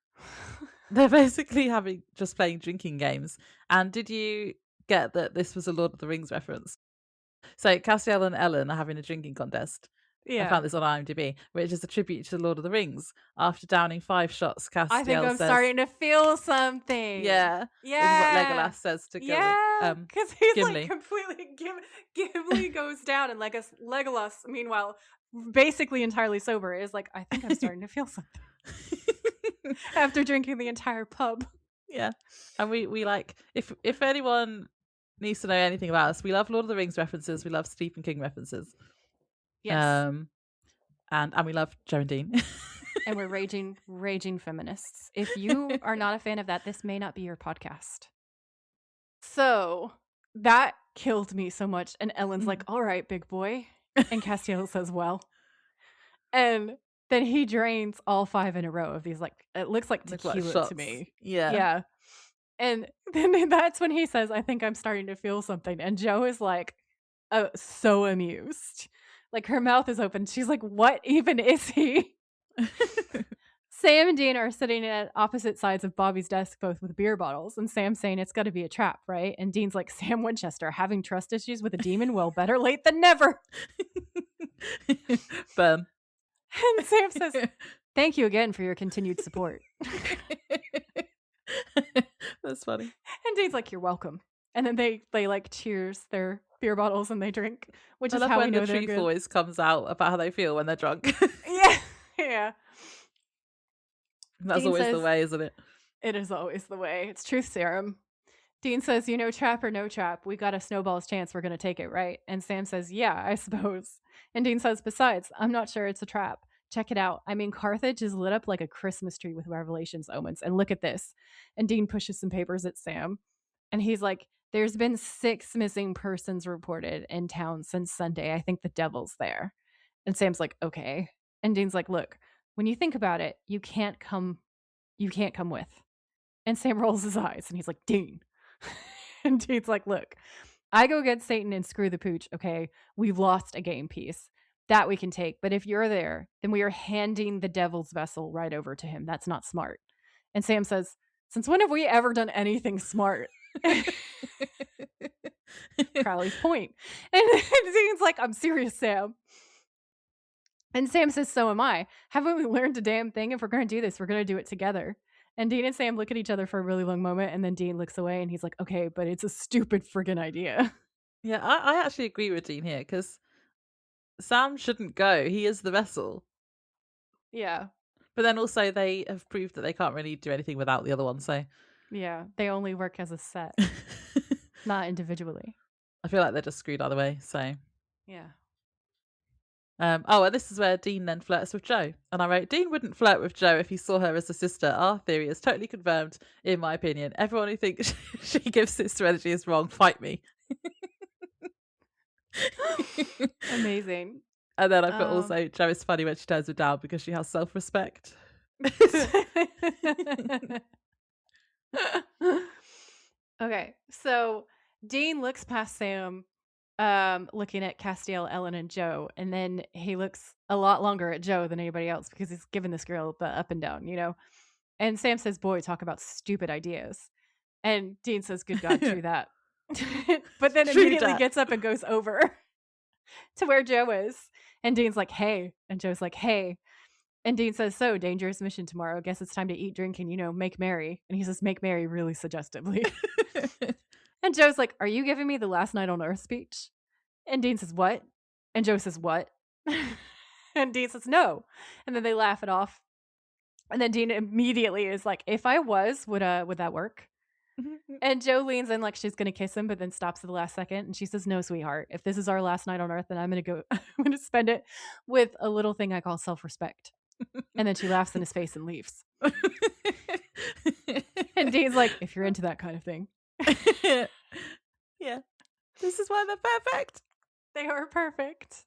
They're basically just playing drinking games. And did you get that this was a Lord of the Rings reference? So Castiel and Ellen are having a drinking contest. Yeah. I found this on IMDb, which is a tribute to the Lord of the Rings. After downing 5 shots, Castiel I think I'm starting to feel something. Yeah. Yeah. This is what Legolas says to Gimli. Yeah. Because he's Gimli. like completely... Gimli goes down, and Legolas, meanwhile, basically entirely sober, is like, I think I'm starting to feel something. After drinking the entire pub. Yeah. And we like, if anyone needs to know anything about us, we love Lord of the Rings references, we love Stephen King references. Yes. And we love Joe and Dean. And we're raging feminists. If you are not a fan of that, this may not be your podcast. So that killed me so much. And Ellen's like, all right, big boy. And Castiel says, well. And then he drains all 5 in a row of these, like, it looks like tequila to me. Yeah. Yeah. And then that's when he says, I think I'm starting to feel something. And Joe is like, so amused. Like, her mouth is open. She's like, what even is he? Sam and Dean are sitting at opposite sides of Bobby's desk, both with beer bottles. And Sam's saying it's got to be a trap, right? And Dean's like, Sam Winchester having trust issues with a demon? Well, better late than never. Burn. And Sam says, thank you again for your continued support. That's funny. And Dean's like, you're welcome. And then they like cheers their beer bottles and they drink, which is how we know the truth always comes out about how they feel when they're drunk. Yeah. That's Dean always the way, isn't it? It is always the way. It's truth serum. Dean says, trap or no trap, we got a snowball's chance, we're going to take it, right? And Sam says, yeah, I suppose. And Dean says, besides, I'm not sure it's a trap. Check it out. I mean, Carthage is lit up like a Christmas tree with Revelations omens. And look at this. And Dean pushes some papers at Sam. And he's like, there's been 6 missing persons reported in town since Sunday. I think the devil's there. And Sam's like, okay. And Dean's like, look, when you think about it, you can't come with. And Sam rolls his eyes and he's like, Dean. And Dean's like, look, I go get Satan and screw the pooch. Okay, we've lost a game piece. That we can take. But if you're there, then we are handing the devil's vessel right over to him. That's not smart. And Sam says, since when have we ever done anything smart? Crowley's point. And Dean's like, I'm serious, Sam. And Sam says, so am I. Haven't we learned a damn thing? If we're going to do this, we're going to do it together. And Dean and Sam look at each other for a really long moment. And then Dean looks away and he's like, okay, but it's a stupid friggin' idea. Yeah, I actually agree with Dean here because Sam shouldn't go. He is the vessel. Yeah. But then also they have proved that they can't really do anything without the other one. So yeah, they only work as a set, not individually. I feel like they're just screwed either way. So yeah. And this is where Dean then flirts with Joe. And I wrote, Dean wouldn't flirt with Joe if he saw her as a sister. Our theory is totally confirmed, in my opinion. Everyone who thinks she gives sister energy is wrong. Fight me. Amazing. And then I put also, Joe is funny when she turns her down because she has self-respect. Okay, so Dean looks past Sam, looking at Castiel, Ellen, and Joe, and then he looks a lot longer at Joe than anybody else because he's giving this girl the up and down, And Sam says, boy, talk about stupid ideas. And Dean says, good God, true that. But then immediately gets up and goes over to where Joe is. And Dean's like, hey. And Joe's like, hey. And Dean says, so, dangerous mission tomorrow. Guess it's time to eat, drink, and, make merry. And he says, make merry really suggestively. And Joe's like, are you giving me the last night on Earth speech? And Dean says, what? And Joe says, what? And Dean says, no. And then they laugh it off. And then Dean immediately is like, if I was, would that work? And Joe leans in like she's going to kiss him, but then stops at the last second. And she says, no, sweetheart, if this is our last night on Earth, then I'm going to spend it with a little thing I call self-respect. And then she laughs in his face and leaves. And Dean's like, if you're into that kind of thing. Yeah. This is why they're perfect. They are perfect.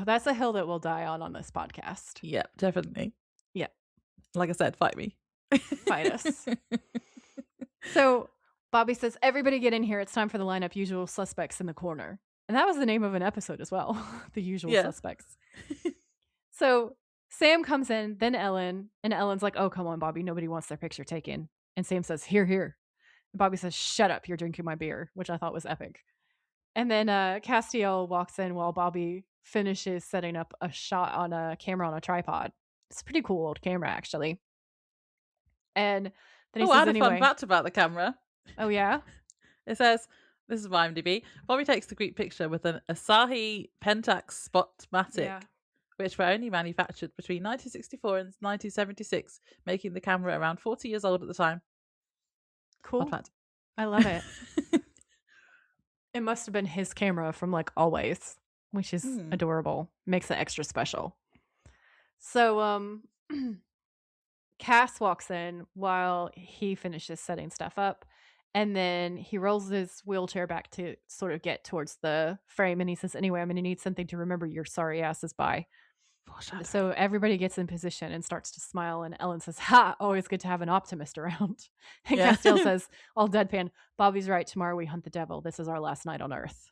That's a hill that we'll die on this podcast. Yeah, definitely. Yeah. Like I said, fight me. Fight us. So Bobby says, everybody get in here. It's time for the lineup. Usual suspects in the corner. And that was the name of an episode as well. The usual suspects. So Sam comes in, then Ellen. And Ellen's like, oh, come on, Bobby. Nobody wants their picture taken. And Sam says, here, here. And Bobby says, shut up. You're drinking my beer, which I thought was epic. And then Castiel walks in while Bobby finishes setting up a shot on a camera on a tripod. It's a pretty cool old camera, actually. And then he says, I had a fun fact about the camera. Oh, yeah? It says, this is my IMDb, Bobby takes the group picture with an Asahi Pentax Spotmatic, which were only manufactured between 1964 and 1976, making the camera around 40 years old at the time. Cool. I love it. It must have been his camera from like always, which is adorable. Makes it extra special. So Cass walks in while he finishes setting stuff up, and then he rolls his wheelchair back to sort of get towards the frame, and he says, anyway, I'm going to need something to remember your sorry asses by. So everybody gets in position and starts to smile, and Ellen says, ha, always good to have an optimist around. And Castiel says, all deadpan, Bobby's right, tomorrow we hunt the devil. This is our last night on Earth.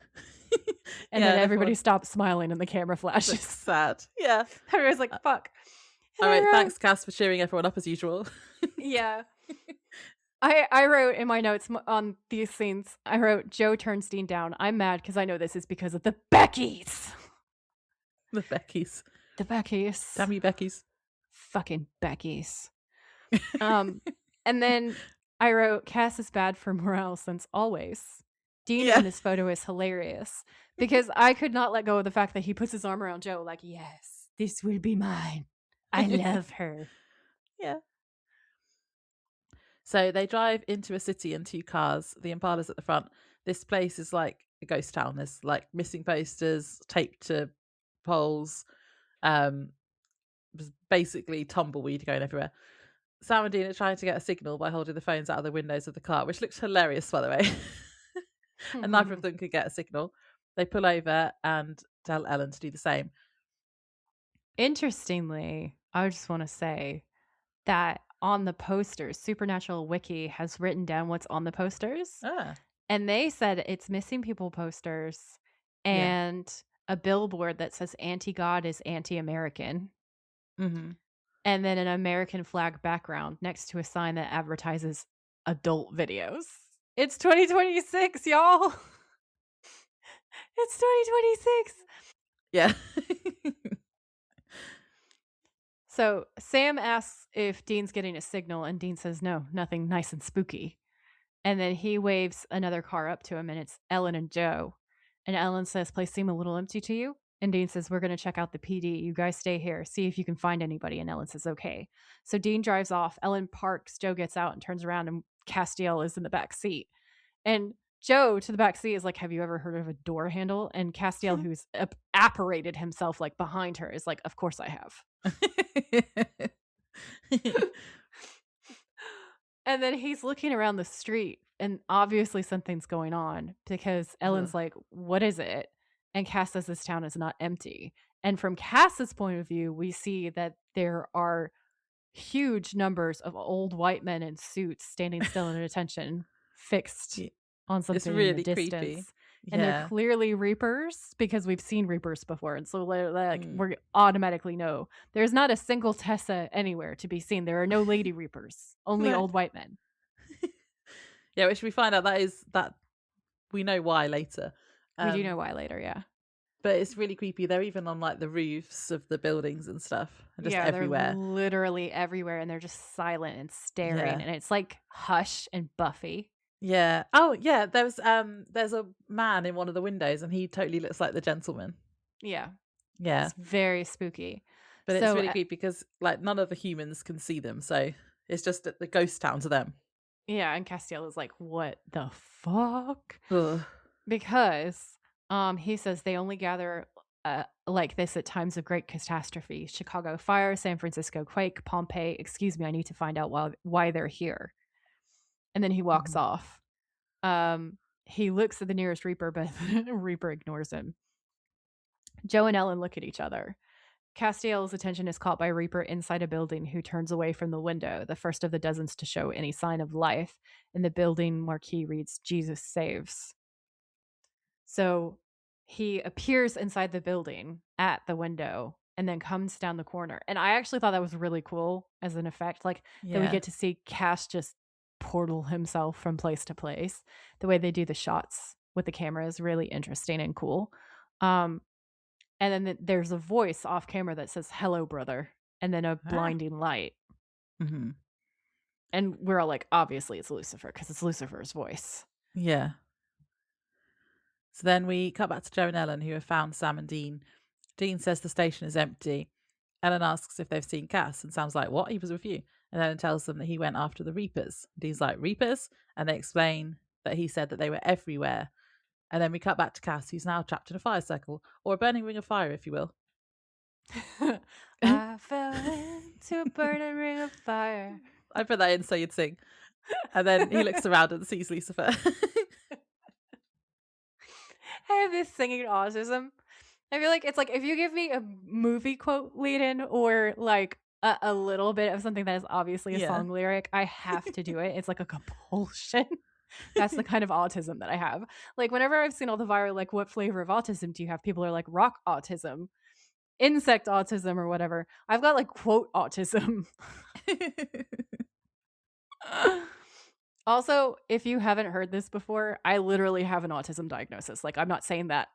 And then everybody stops smiling and the camera flashes. It's sad. Yeah. Everybody's like, fuck. All right, thanks, Cass, for cheering everyone up as usual. Yeah. I wrote in my notes on these scenes, I wrote, Joe turns Dean down. I'm mad because I know this is because of the Beckys. The Beckys. The Beckys. Damn you, Beckys. Fucking Beckys. And then I wrote, Cass is bad for morale since always. Dean in this photo is hilarious because I could not let go of the fact that he puts his arm around Joe like, yes, this will be mine. I love her. Yeah. So they drive into a city in 2 cars. The Impala's at the front. This place is like a ghost town. There's like missing posters taped to poles. Basically tumbleweed going everywhere. Sam and Dean are trying to get a signal by holding the phones out of the windows of the car, which looks hilarious, by the way. And neither of them could get a signal. They pull over and tell Ellen to do the same. Interestingly, I just want to say that on the posters, Supernatural Wiki has written down what's on the posters. And they said it's missing people posters and a billboard that says anti-God is anti-American. Mm-hmm. And then an American flag background next to a sign that advertises adult videos. It's 2026, y'all. It's 2026. Yeah. So Sam asks if Dean's getting a signal, and Dean says, no, nothing, nice and spooky. And then he waves another car up to him, and it's Ellen and Joe. And Ellen says, place seem a little empty to you? And Dean says, we're going to check out the PD. You guys stay here. See if you can find anybody. And Ellen says, okay. So Dean drives off. Ellen parks. Joe gets out and turns around, and Castiel is in the back seat. And Joe to the back seat is like, have you ever heard of a door handle? And Castiel, who's apparated himself like behind her, is like, of course I have. And then he's looking around the street, and obviously something's going on because Ellen's like, what is it? And Cass says this town is not empty. And from Cass's point of view, we see that there are huge numbers of old white men in suits standing still in attention, fixed on something in the distance. Creepy. And they're clearly Reapers because we've seen Reapers before. And so we automatically know there's not a single Tessa anywhere to be seen. There are no Lady Reapers, only old white men. Yeah, which we find out that we know why later. We do know why later, yeah. But it's really creepy. They're even on like the roofs of the buildings and stuff. And just everywhere. They're literally everywhere, and they're just silent and staring. And it's like Hush and Buffy. Yeah. Oh, yeah. There's a man in one of the windows, and he totally looks like the gentleman. Yeah. Yeah. It's very spooky. But it's really creepy because like none of the humans can see them, so it's just the ghost town to them. Yeah, and Castiel is like, what the fuck? Ugh. Because he says they only gather like this at times of great catastrophe. Chicago fire, San Francisco quake, Pompeii. Excuse me, I need to find out why they're here. And then he walks off. He looks at the nearest Reaper, but Reaper ignores him. Joe and Ellen look at each other. Castiel's attention is caught by a Reaper inside a building who turns away from the window, the first of the dozens to show any sign of life. And the building marquee reads, Jesus saves. So he appears inside the building at the window and then comes down the corner. And I actually thought that was really cool as an effect. Like, that we get to see Cass just portal himself from place to place. The way they do the shots with the camera is really interesting and cool. And then there's a voice off camera that says, hello, brother. And then a blinding light. Mm-hmm. And we're all like, obviously it's Lucifer, because it's Lucifer's voice. Yeah. So then we cut back to Joe and Ellen, who have found Sam and Dean. Dean says the station is empty. Ellen asks if they've seen Cass, and Sam's like, what? He was with you. And Ellen tells them that he went after the Reapers. Dean's like, Reapers? And they explain that he said that they were everywhere. And then we cut back to Cass, who's now trapped in a fire circle, or a burning ring of fire, if you will. I fell into a burning ring of fire. I put that in so you'd sing. And then he looks around and sees Lucifer. I have this singing autism. I feel like it's like if you give me a movie quote lead in or like a little bit of something that is obviously a song lyric, I have to do it. It's like a compulsion. That's the kind of autism that I have. Like whenever I've seen all the viral, like, what flavor of autism do you have? People are like rock autism, insect autism, or whatever. I've got like quote autism. Also, if you haven't heard this before, I literally have an autism diagnosis. Like, I'm not saying that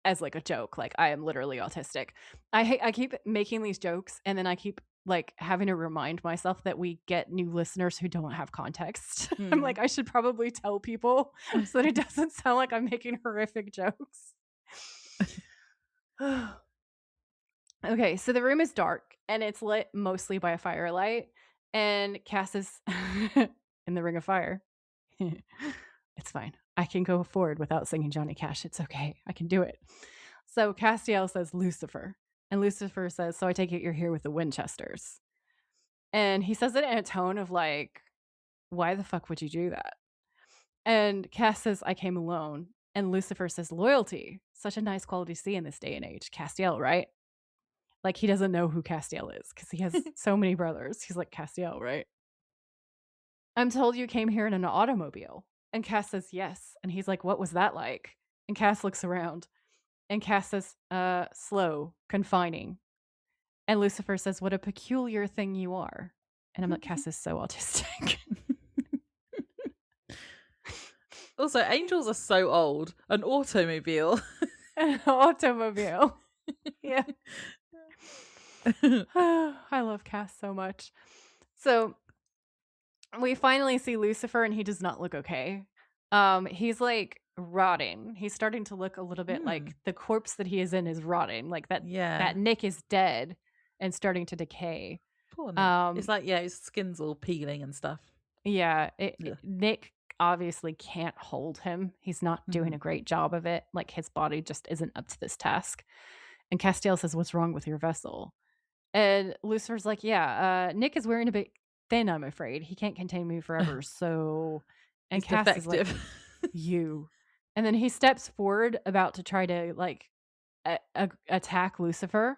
as like a joke. Like, I am literally autistic. I keep making these jokes, and then I keep like having to remind myself that we get new listeners who don't have context. I'm like, I should probably tell people so that it doesn't sound like I'm making horrific jokes. Okay, so the room is dark and it's lit mostly by a firelight, and Cass is in the ring of fire. It's fine. I can go forward without singing Johnny Cash. It's okay. I can do it. So Castiel says Lucifer. And Lucifer says, so I take it you're here with the Winchesters. And he says it in a tone of like, why the fuck would you do that? And Cass says, I came alone. And Lucifer says, loyalty. Such a nice quality to see in this day and age. Castiel, right? Like, he doesn't know who Castiel is because he has so many brothers. He's like, Castiel, right? I'm told you came here in an automobile. And Cass says, yes. And he's like, what was that like? And Cass looks around. And Cass says, slow, confining. And Lucifer says, what a peculiar thing you are. And I'm like, Cass is so autistic. Also, angels are so old. An automobile. An automobile. Yeah. I love Cass so much. So we finally see Lucifer, and he does not look okay. He's like rotting. He's starting to look a little bit like the corpse that he is in is rotting. Like that. Yeah. That Nick is dead and starting to decay. Poor Nick. It's like, yeah, his skin's all peeling and stuff. Yeah. Nick obviously can't hold him. He's not doing a great job of it. Like, his body just isn't up to this task. And Castiel says, what's wrong with your vessel? And Lucifer's like, yeah, Nick is wearing a bit thin, I'm afraid. He can't contain me forever. So, and Cass is like, you. And then he steps forward about to try to like attack Lucifer.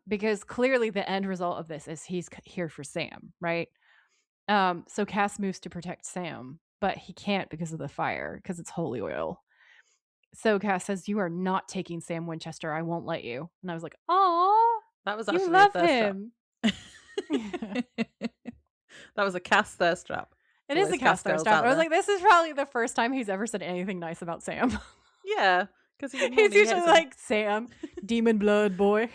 Because clearly the end result of this is he's here for Sam, right? So Cass moves to protect Sam, but he can't because of the fire, because it's holy oil. So Cass says, you are not taking Sam Winchester. I won't let you. And I was like, oh, that was actually you love him. That was a Cass thirst trap. It is a Cass thirst trap. I was like, this is probably the first time he's ever said anything nice about Sam. Yeah, because he's usually like, Sam, demon blood boy.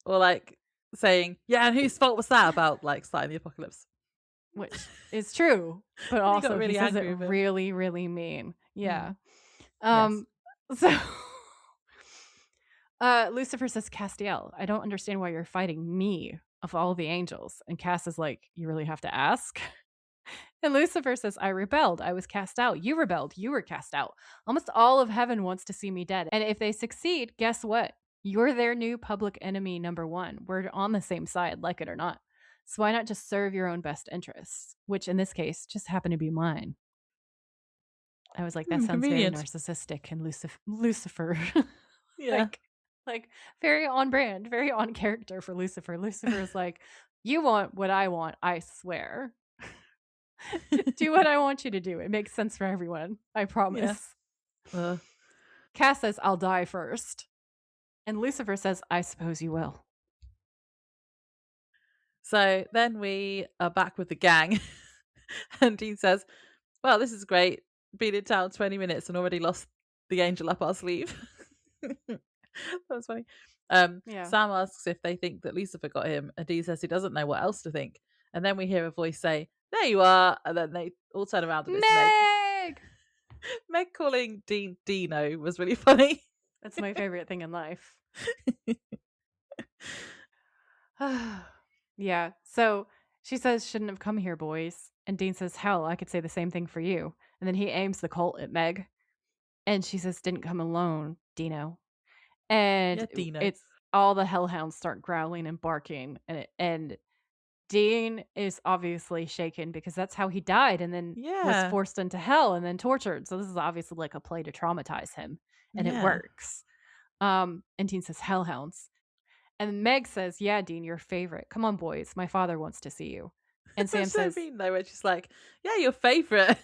Or like saying, yeah, and whose fault was that about like starting the apocalypse? Which is true, but also really he says it really, really mean. Yeah. Yes. So Lucifer says, Castiel, I don't understand why you're fighting me of all the angels. And Cass is like, you really have to ask? And Lucifer says, I rebelled. I was cast out. You rebelled. You were cast out. Almost all of heaven wants to see me dead. And if they succeed, guess what? You're their new public enemy number one. We're on the same side, like it or not. So why not just serve your own best interests? Which in this case just happen to be mine. I was like, that sounds convenient. Very narcissistic and Lucifer. Yeah. Like, Like, very on brand, very on character for Lucifer. Lucifer is like, you want what I want, I swear. Do what I want you to do. It makes sense for everyone. I promise. Yeah. Cass says, I'll die first. And Lucifer says, I suppose you will. So then we are back with the gang. And Dean says, well, this is great. Been in town 20 minutes and already lost the angel up our sleeve. That was funny. Sam asks if they think that Lucifer got him, and Dean says he doesn't know what else to think. And then we hear a voice say, there you are. And then they all turn around and it's Meg. Meg calling Dean Dino was really funny. That's my favorite thing in life. Yeah. So she says, shouldn't have come here, boys. And Dean says, hell, I could say the same thing for you. And then he aims the Colt at Meg. And she says, didn't come alone, Dino. And Dino. It's all the hellhounds start growling and barking. And Dean is obviously shaken because that's how he died and then was forced into hell and then tortured. So this is obviously like a play to traumatize him. And it works. And Dean says, hellhounds. And Meg says, yeah, Dean, your favorite. Come on, boys. My father wants to see you. And Sam says, mean, though, where she's like, yeah, your favorite.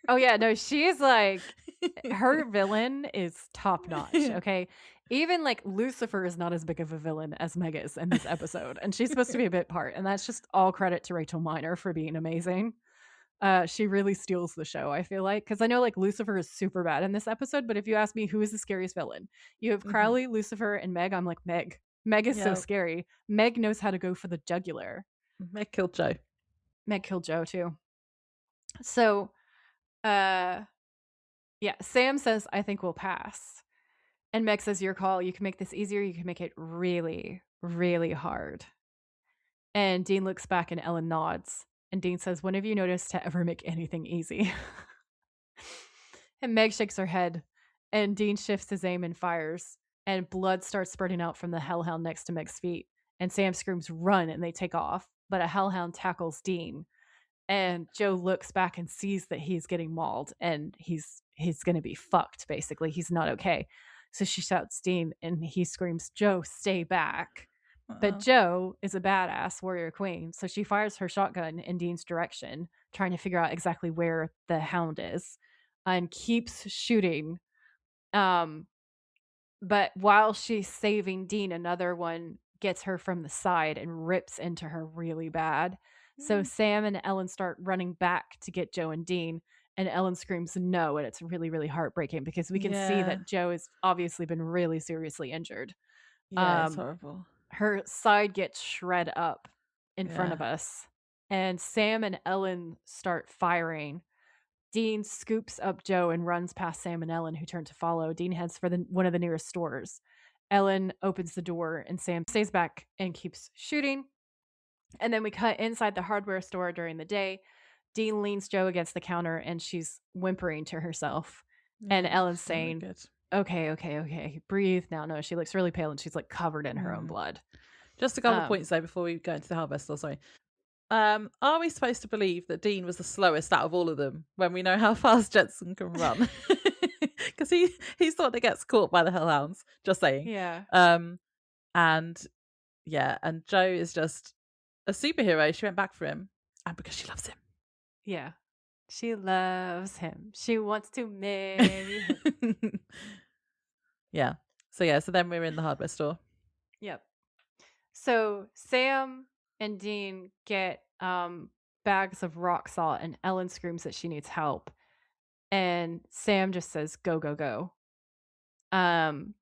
Oh, yeah. No, she's like, her villain is top notch. Okay. Even like Lucifer is not as big of a villain as Meg is in this episode. And she's supposed to be a bit part. And that's just all credit to Rachel Miner for being amazing. She really steals the show, I feel like. Because I know like Lucifer is super bad in this episode. But if you ask me who is the scariest villain, you have Crowley, Lucifer, and Meg. I'm like, Meg. Meg is so scary. Meg knows how to go for the jugular. Meg killed Joe. Meg killed Joe too. So, yeah, Sam says, I think we'll pass. And Meg says, your call. You can make this easier. You can make it really, really hard. And Dean looks back and Ellen nods. And Dean says, when have you noticed to ever make anything easy? And Meg shakes her head. And Dean shifts his aim and fires. And blood starts spurting out from the hellhound next to Meg's feet. And Sam screams, run, and they take off. But a hellhound tackles Dean. And Joe looks back and sees that he's getting mauled. And he's going to be fucked, basically. He's not okay. So she shouts Dean, and he screams, Joe, stay back. But Joe is a badass warrior queen. So she fires her shotgun in Dean's direction, trying to figure out exactly where the hound is. And keeps shooting. But while she's saving Dean, another one gets her from the side and rips into her really bad. So Sam and Ellen start running back to get Joe and Dean, and Ellen screams no, and it's really, really heartbreaking because we can see that Joe has obviously been really seriously injured. Yeah, it's horrible. Her side gets shred up in front of us, and Sam and Ellen start firing. Dean scoops up Joe and runs past Sam and Ellen, who turn to follow. Dean heads for one of the nearest stores. Ellen opens the door, and Sam stays back and keeps shooting. And then we cut inside the hardware store during the day. Dean leans Joe against the counter, and she's whimpering to herself. And Ellen's saying, okay, breathe now. No, she looks really pale, and she's like covered in her own blood. Just a couple of points though before we go into the hardware store. Sorry. Are we supposed to believe that Dean was the slowest out of all of them when we know how fast Jetson can run? Because he's the one that gets caught by the hellhounds. Just saying. Yeah. And Joe is just a superhero. She went back for him, and because she loves him. Yeah, she loves him. She wants to marry him. Yeah. So then we're in the hardware store. Yep. So Sam and Dean get bags of rock salt, and Ellen screams that she needs help. And Sam just says, go, go, go. And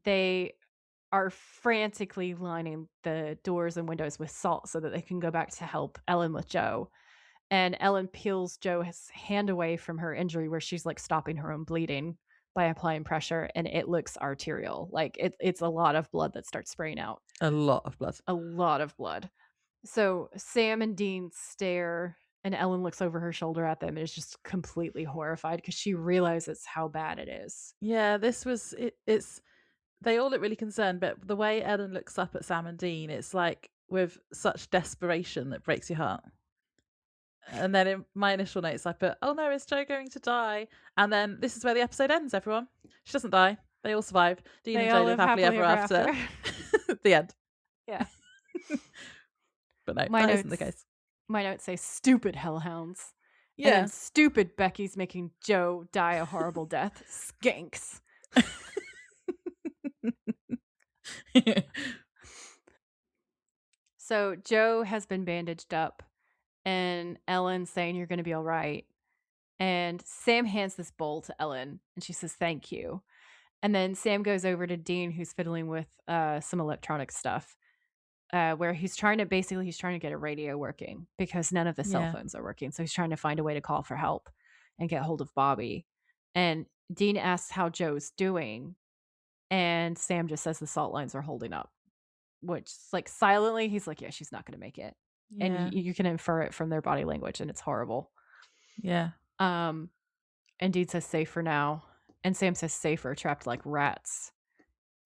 they are frantically lining the doors and windows with salt so that they can go back to help Ellen with Joe. And Ellen peels Joe's hand away from her injury where she's like stopping her own bleeding by applying pressure, and it looks arterial. Like it's a lot of blood that starts spraying out. A lot of blood. A lot of blood. So Sam and Dean stare, and Ellen looks over her shoulder at them and is just completely horrified because she realizes how bad it is. Yeah, this was it's they all look really concerned, but the way Ellen looks up at Sam and Dean, it's like with such desperation that breaks your heart. And then in my initial notes, I put, oh no, is Joe going to die? And then this is where the episode ends, everyone. She doesn't die. They all survive. Dean and Joe live happily ever after. The end. Yeah. But no, that isn't the case. My notes say stupid hellhounds. Yeah. And then stupid Becky's making Joe die a horrible death. Skanks. So Joe has been bandaged up, and Ellen's saying you're going to be all right. And Sam hands this bowl to Ellen, and she says thank you. And then Sam goes over to Dean, who's fiddling with some electronic stuff, where he's trying to get a radio working because none of the cell phones are working. So he's trying to find a way to call for help and get hold of Bobby. And Dean asks how Joe's doing, and Sam just says the salt lines are holding up, which, like, silently, he's like, yeah, she's not going to make it. Yeah. And you can infer it from their body language, and it's horrible. Yeah. And Dean says safe for now. And Sam says safer, trapped like rats.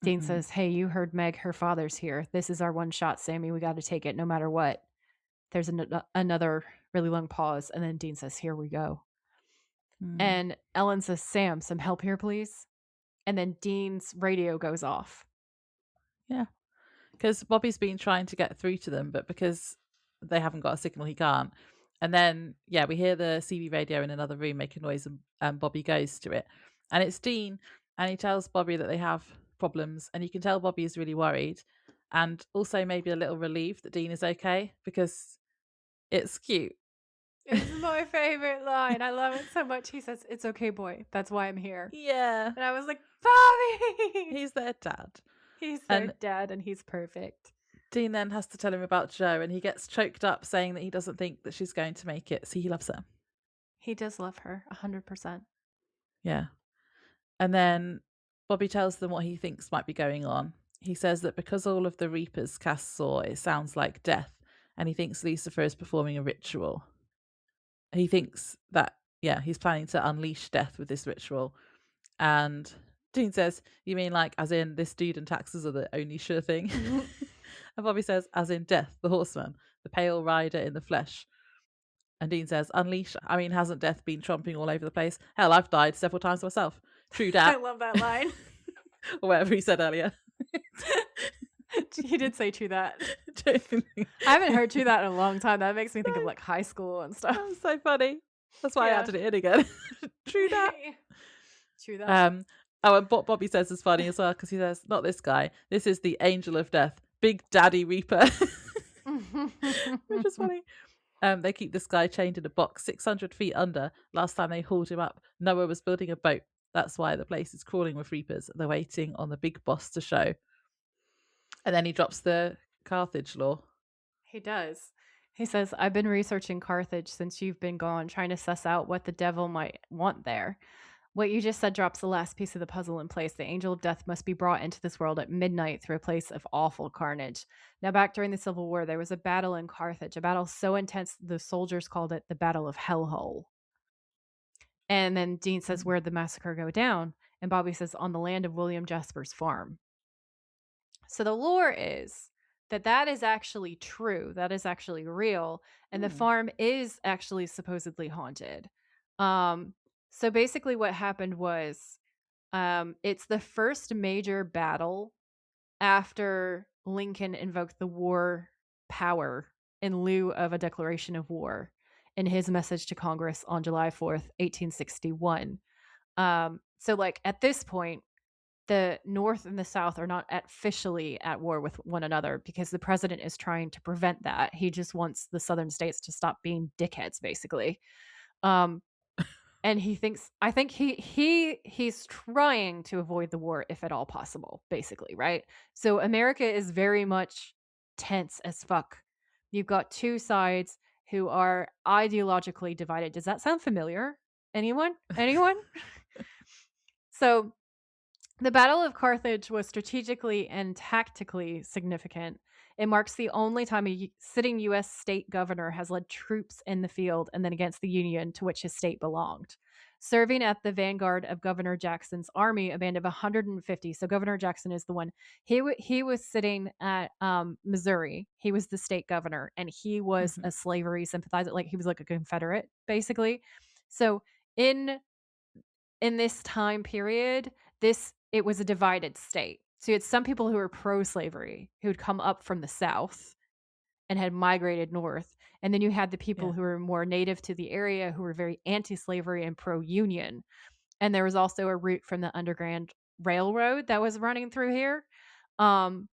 Dean says, hey, you heard Meg, her father's here. This is our one shot, Sammy. We got to take it no matter what. There's another really long pause. And then Dean says, here we go. And Ellen says, Sam, some help here, please. And then Dean's radio goes off. Yeah. Because Bobby's been trying to get through to them, but because they haven't got a signal, he can't. And then, we hear the CB radio in another room make a noise, and Bobby goes to it. And it's Dean, and he tells Bobby that they have problems, and you can tell Bobby is really worried, and also maybe a little relieved that Dean is okay, because it's cute. It's my favorite line. I love it so much. He says, it's okay, boy. That's why I'm here. Yeah. And I was like, Bobby! He's their dad. He's their dad, and he's perfect. Dean then has to tell him about Joe, and he gets choked up saying that he doesn't think that she's going to make it, so he loves her. He does love her, 100%. Yeah. And then Bobby tells them what he thinks might be going on. He says that because all of the Reapers Cass saw, it sounds like death, and he thinks Lucifer is performing a ritual. He thinks that, he's planning to unleash death with this ritual. And Dean says, you mean like as in this dude and taxes are the only sure thing? And Bobby says, as in death, the horseman, the pale rider in the flesh. And Dean says, unleash. I mean, hasn't death been tromping all over the place? Hell, I've died several times myself. True dat. I love that line. Or whatever he said earlier. He did say true that. I haven't heard true that in a long time. That makes me think of like high school and stuff. That was so funny. That's why I added it in again. True that. True that. Oh, and what Bobby says is funny as well, because he says, not this guy. This is the angel of death. Big Daddy Reaper. Which is funny. They keep this guy chained in a box 600 feet under. Last time they hauled him up, Noah was building a boat. That's why the place is crawling with Reapers. They're waiting on the big boss to show. And then he drops the Carthage law. He does. He says, I've been researching Carthage since you've been gone, trying to suss out what the devil might want there. What you just said drops the last piece of the puzzle in place. The angel of death must be brought into this world at midnight through a place of awful carnage. Now, back during the Civil War, there was a battle in Carthage, a battle so intense the soldiers called it the Battle of Hellhole. And then Dean says, where'd the massacre go down? And Bobby says, on the land of William Jasper's farm. So the lore is that is actually true. That is actually real. And the farm is actually supposedly haunted. So basically what happened was it's the first major battle after Lincoln invoked the war power in lieu of a declaration of war in his message to Congress on July 4th, 1861. So like at this point, the North and the South are not officially at war with one another because the president is trying to prevent that. He just wants the Southern states to stop being dickheads, basically. And I think he's trying to avoid the war if at all possible, basically, right? So America is very much tense as fuck. You've got two sides who are ideologically divided. Does that sound familiar? Anyone? So the Battle of Carthage was strategically and tactically significant. It marks the only time a sitting U.S. state governor has led troops in the field and then against the Union to which his state belonged. Serving at the vanguard of Governor Jackson's army, a band of 150. So Governor Jackson is the one. He was sitting at Missouri. He was the state governor, and he was a slavery sympathizer. Like he was like a Confederate, basically. So in this time period, this it was a divided state. So you had some people who were pro-slavery who had come up from the South and had migrated north. And then you had the people who were more native to the area who were very anti-slavery and pro-union. And there was also a route from the Underground Railroad that was running through here. And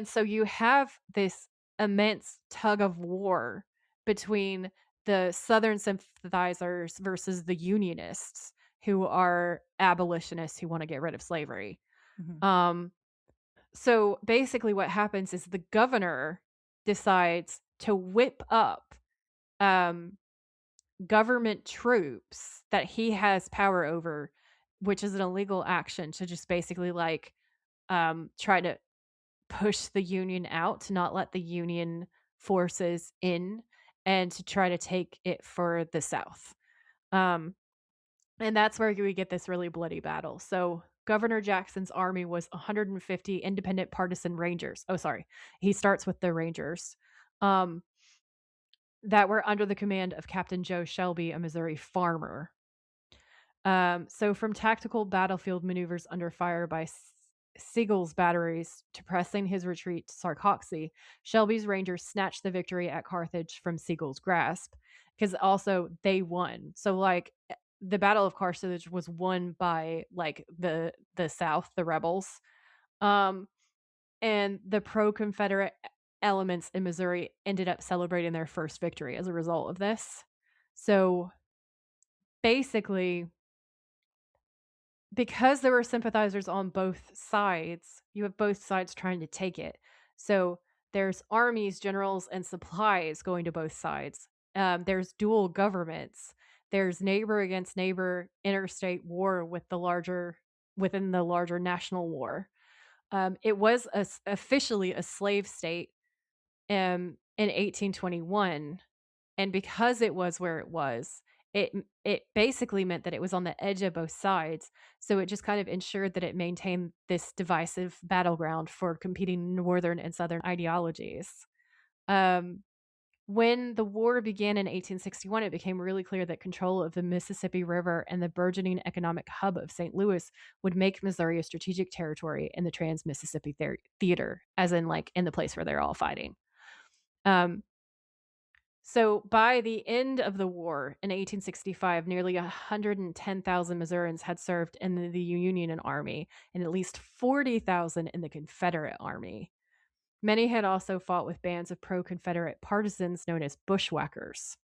so you have this immense tug of war between the Southern sympathizers versus the Unionists, who are abolitionists who want to get rid of slavery. So basically what happens is the governor decides to whip up government troops that he has power over, which is an illegal action, to just basically like try to push the Union out, to not let the Union forces in, and to try to take it for the South. And that's where we get this really bloody battle. So Governor Jackson's army was 150 independent partisan Rangers. Oh, sorry. He starts with the Rangers that were under the command of Captain Joe Shelby, a Missouri farmer. So from tactical battlefield maneuvers under fire by Sigel's batteries to pressing his retreat to Sarcoxy, Shelby's Rangers snatched the victory at Carthage from Sigel's grasp, because also they won. So like the Battle of Carthage was won by like the South, the rebels, and the pro-Confederate elements in Missouri ended up celebrating their first victory as a result of this. So basically, because there were sympathizers on both sides, you have both sides trying to take it. So there's armies, generals, and supplies going to both sides. There's dual governments. There's neighbor against neighbor interstate war within the larger national war. It was officially a slave state in 1821, and because it was where it was, it basically meant that it was on the edge of both sides. So it just kind of ensured that it maintained this divisive battleground for competing northern and southern ideologies. When the war began in 1861, it became really clear that control of the Mississippi River and the burgeoning economic hub of St. Louis would make Missouri a strategic territory in the Trans-Mississippi Theater, as in like in the place where they're all fighting. So by the end of the war in 1865, nearly 110,000 Missourians had served in the Union Army and at least 40,000 in the Confederate Army. Many had also fought with bands of pro-Confederate partisans known as bushwhackers.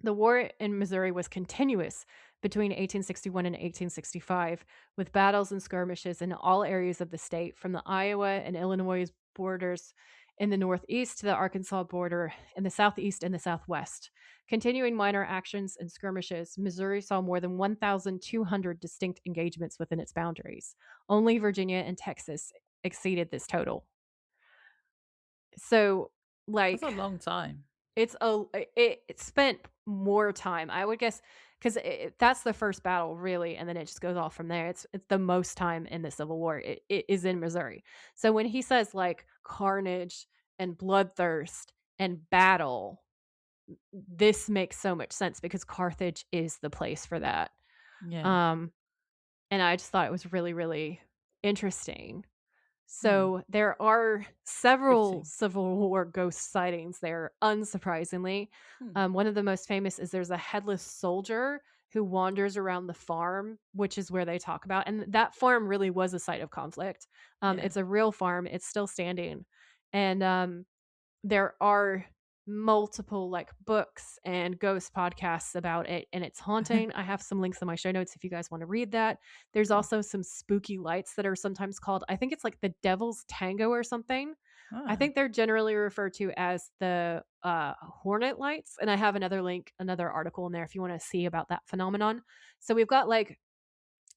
The war in Missouri was continuous between 1861 and 1865, with battles and skirmishes in all areas of the state, from the Iowa and Illinois borders in the northeast to the Arkansas border in the southeast and the southwest. Continuing minor actions and skirmishes, Missouri saw more than 1,200 distinct engagements within its boundaries. Only Virginia and Texas exceeded this total. So, like, that's a long time. It spent more time, I would guess, because that's the first battle, really, and then it just goes off from there. It's the most time in the Civil War. It is in Missouri. So when he says like carnage and bloodthirst and battle, this makes so much sense because Carthage is the place for that. Yeah. And I just thought it was really, really interesting. So there are several Civil War ghost sightings there, unsurprisingly. One of the most famous is there's a headless soldier who wanders around the farm, which is where they talk about. And that farm really was a site of conflict. It's a real farm. It's still standing. And there are multiple like books and ghost podcasts about it, and it's haunting. I have some links in my show notes if you guys want to read that. There's also some spooky lights that are sometimes called, I think it's like the Devil's Tango or something. I think they're generally referred to as the Hornet lights, and I have another article in there if you want to see about that phenomenon. So we've got like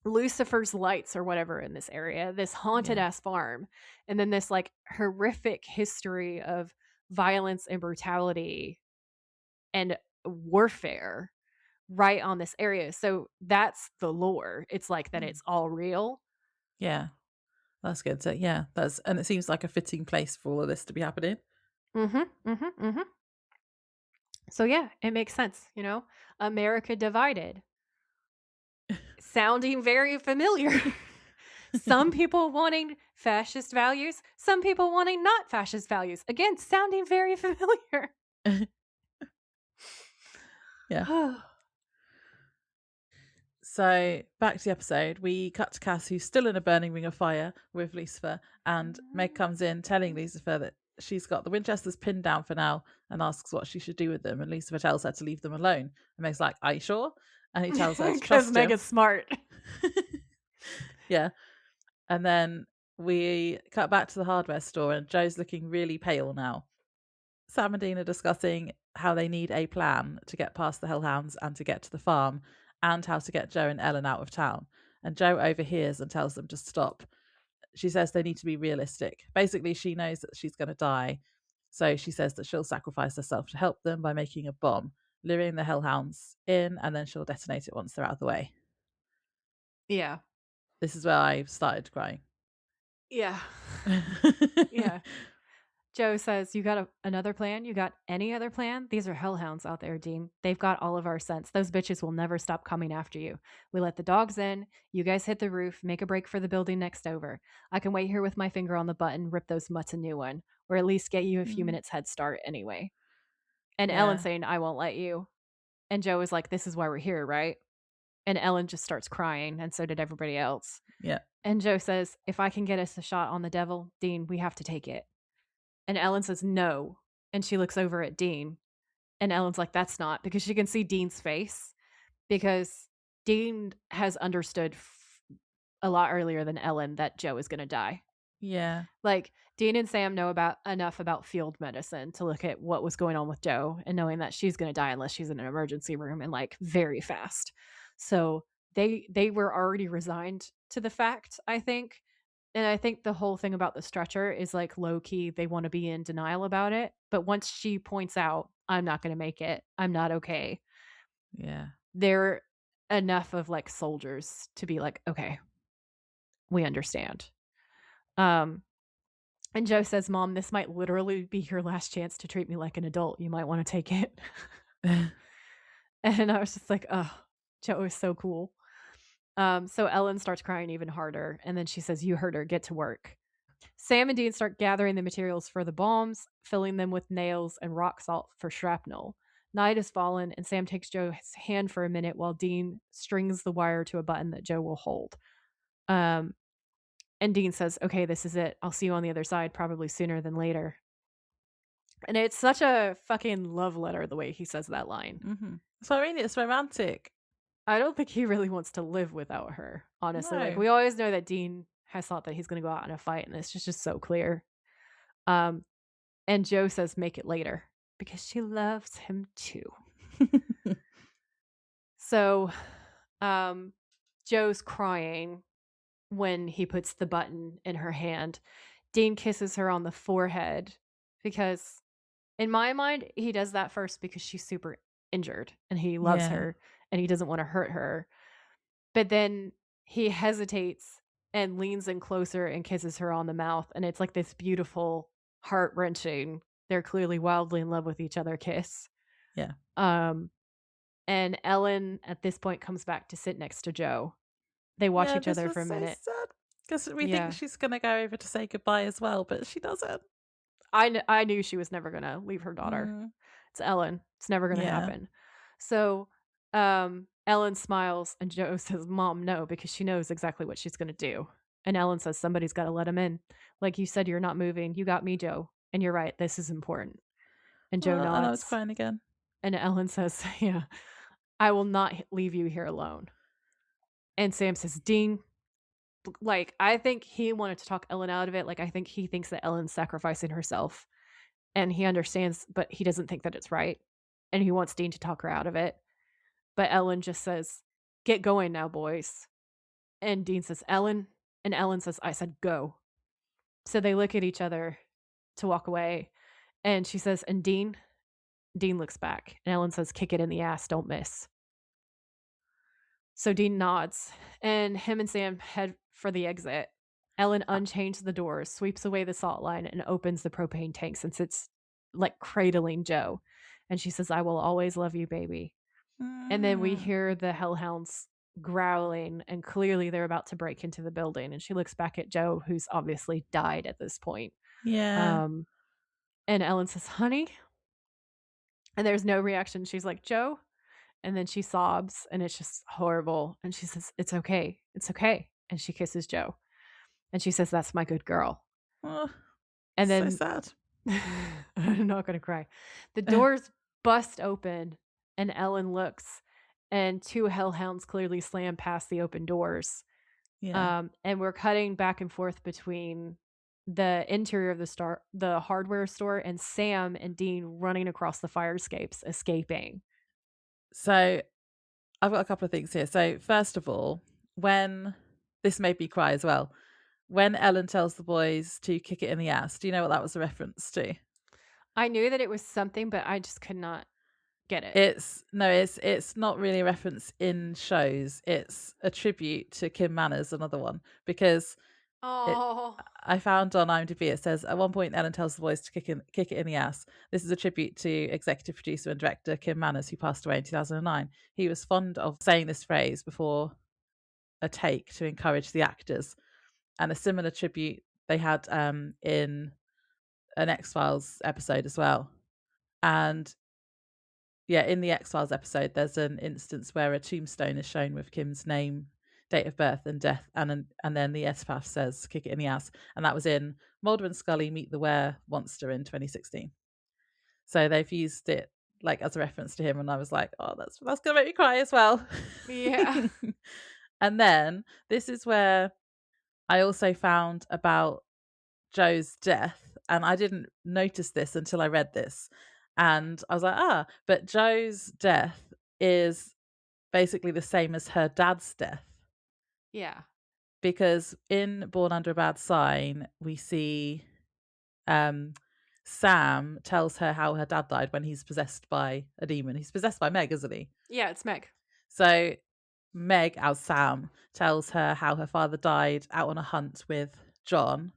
Lucifer's lights or whatever in this area, this haunted ass farm, and then this like horrific history of violence and brutality and warfare right on this area. So that's the lore. It's like that it's all real. Yeah. That's good. So and it seems like a fitting place for all of this to be happening. So yeah, it makes sense, America divided. Sounding very familiar. Some people wanting fascist values, some people wanting not fascist values. Again, sounding very familiar. Yeah. So back to the episode, we cut to Cass, who's still in a burning ring of fire with Lucifer, and Meg comes in telling Lucifer that she's got the Winchesters pinned down for now and asks what she should do with them. And Lucifer tells her to leave them alone. And Meg's like, "Are you sure?" And he tells her to trust Meg is smart. Yeah. And then we cut back to the hardware store, and Joe's looking really pale now. Sam and Dean are discussing how they need a plan to get past the Hellhounds and to get to the farm, and how to get Joe and Ellen out of town. And Joe overhears and tells them to stop. She says they need to be realistic. Basically, she knows that she's going to die. So she says that she'll sacrifice herself to help them by making a bomb, luring the Hellhounds in, and then she'll detonate it once they're out of the way. Yeah. This is where I started crying. Yeah. Yeah. Joe says, "You got another plan? You got any other plan? These are hellhounds out there, Dean. They've got all of our scents. Those bitches will never stop coming after you. We let the dogs in. You guys hit the roof, make a break for the building next over. I can wait here with my finger on the button, rip those mutts a new one, or at least get you a few minutes head start anyway." And Ellen saying, "I won't let you." And Joe is like, "This is why we're here, right?" And Ellen just starts crying, and so did everybody else. Yeah. And Joe says, "If I can get us a shot on the devil, Dean, we have to take it." And Ellen says, "No." And she looks over at Dean. And Ellen's like, "That's not," because she can see Dean's face. Because Dean has understood a lot earlier than Ellen that Joe is going to die. Yeah. Like, Dean and Sam know enough about field medicine to look at what was going on with Joe and knowing that she's going to die unless she's in an emergency room, and like very fast. So they were already resigned to the fact, I think. And I think the whole thing about the stretcher is like low key, they want to be in denial about it. But once she points out, "I'm not going to make it, I'm not okay." Yeah. They're enough of like soldiers to be like, "Okay, we understand." And Joe says, "Mom, this might literally be your last chance to treat me like an adult. You might want to take it." And I was just like, oh, Joe is so cool. So Ellen starts crying even harder. And then she says, "You heard her, get to work." Sam and Dean start gathering the materials for the bombs, filling them with nails and rock salt for shrapnel. Night has fallen, and Sam takes Joe's hand for a minute while Dean strings the wire to a button that Joe will hold. And Dean says, "Okay, this is it. I'll see you on the other side, probably sooner than later." And it's such a fucking love letter the way he says that line. Mm-hmm. So I mean, it's romantic. I don't think he really wants to live without her, honestly. No. Like, we always know that Dean has thought that he's going to go out in a fight, and it's just so clear. And Joe says, "Make it later," because she loves him too. So Joe's crying when he puts the button in her hand. Dean kisses her on the forehead because, in my mind, he does that first because she's super injured and he loves her and he doesn't want to hurt her. But then he hesitates and leans in closer and kisses her on the mouth. And it's like this beautiful, heart-wrenching, they're clearly wildly in love with each other kiss. Yeah. And Ellen at this point comes back to sit next to Joe. They watch each other for a minute. Because we think she's going to go over to say goodbye as well, but she doesn't. I knew she was never going to leave her daughter. It's Ellen. It's never going to happen. So Ellen smiles and Joe says, "Mom, no," because she knows exactly what she's going to do. And Ellen says, "Somebody's got to let him in. Like you said, you're not moving. You got me, Joe. And you're right. This is important." And Joe nods. And I was crying again. And Ellen says, "Yeah, I will not leave you here alone." And Sam says, "Dean, like, I think he wanted to talk Ellen out of it. Like, I think he thinks that Ellen's sacrificing herself. And he understands, but he doesn't think that it's right. And he wants Dean to talk her out of it. But Ellen just says, "Get going now, boys." And Dean says, "Ellen." And Ellen says, "I said go." So they look at each other to walk away. And she says, "And Dean?" Dean looks back. And Ellen says, "Kick it in the ass. Don't miss." So Dean nods. And him and Sam head for the exit. Ellen unchains the doors, sweeps away the salt line, and opens the propane tanks and sits like cradling Joe. And she says, "I will always love you, baby." And then we hear the hellhounds growling, and clearly they're about to break into the building. And she looks back at Joe, who's obviously died at this point. Yeah. And Ellen says, honey. And there's no reaction. She's like, Joe. And then she sobs, and it's just horrible. And she says, it's okay. It's okay. And she kisses Joe. And she says, that's my good girl. Oh, and then so sad. I'm not going to cry. The doors bust open, and Ellen looks, and two hellhounds clearly slam past the open doors. Yeah. And we're cutting back and forth between the interior of the hardware store, and Sam and Dean running across the fire escapes, escaping. So I've got a couple of things here. So first of all, when this made me cry as well, when Ellen tells the boys to kick it in the ass, do you know what that was a reference to? I knew that it was something, but I just could not get it. It's not really a reference in shows. It's a tribute to Kim Manners, another one, because I found on IMDb, it says at one point Ellen tells the boys to kick it in the ass. This is a tribute to executive producer and director Kim Manners, who passed away in 2009. He was fond of saying this phrase before a take to encourage the actors. And a similar tribute they had in an X-Files episode as well. And yeah, in the X-Files episode, there's an instance where a tombstone is shown with Kim's name, date of birth, and death, and then the SPAF says "kick it in the ass," and that was in Mulder and Scully Meet the Were-Monster in 2016. So they've used it like as a reference to him, and I was like, "Oh, that's gonna make me cry as well." Yeah. And then this is where I also found about Joe's death, and I didn't notice this until I read this. And I was like, but Joe's death is basically the same as her dad's death. Yeah. Because in Born Under a Bad Sign, we see Sam tells her how her dad died when he's possessed by a demon. He's possessed by Meg, isn't he? Yeah, it's Meg. So Meg, as Sam, tells her how her father died out on a hunt with John.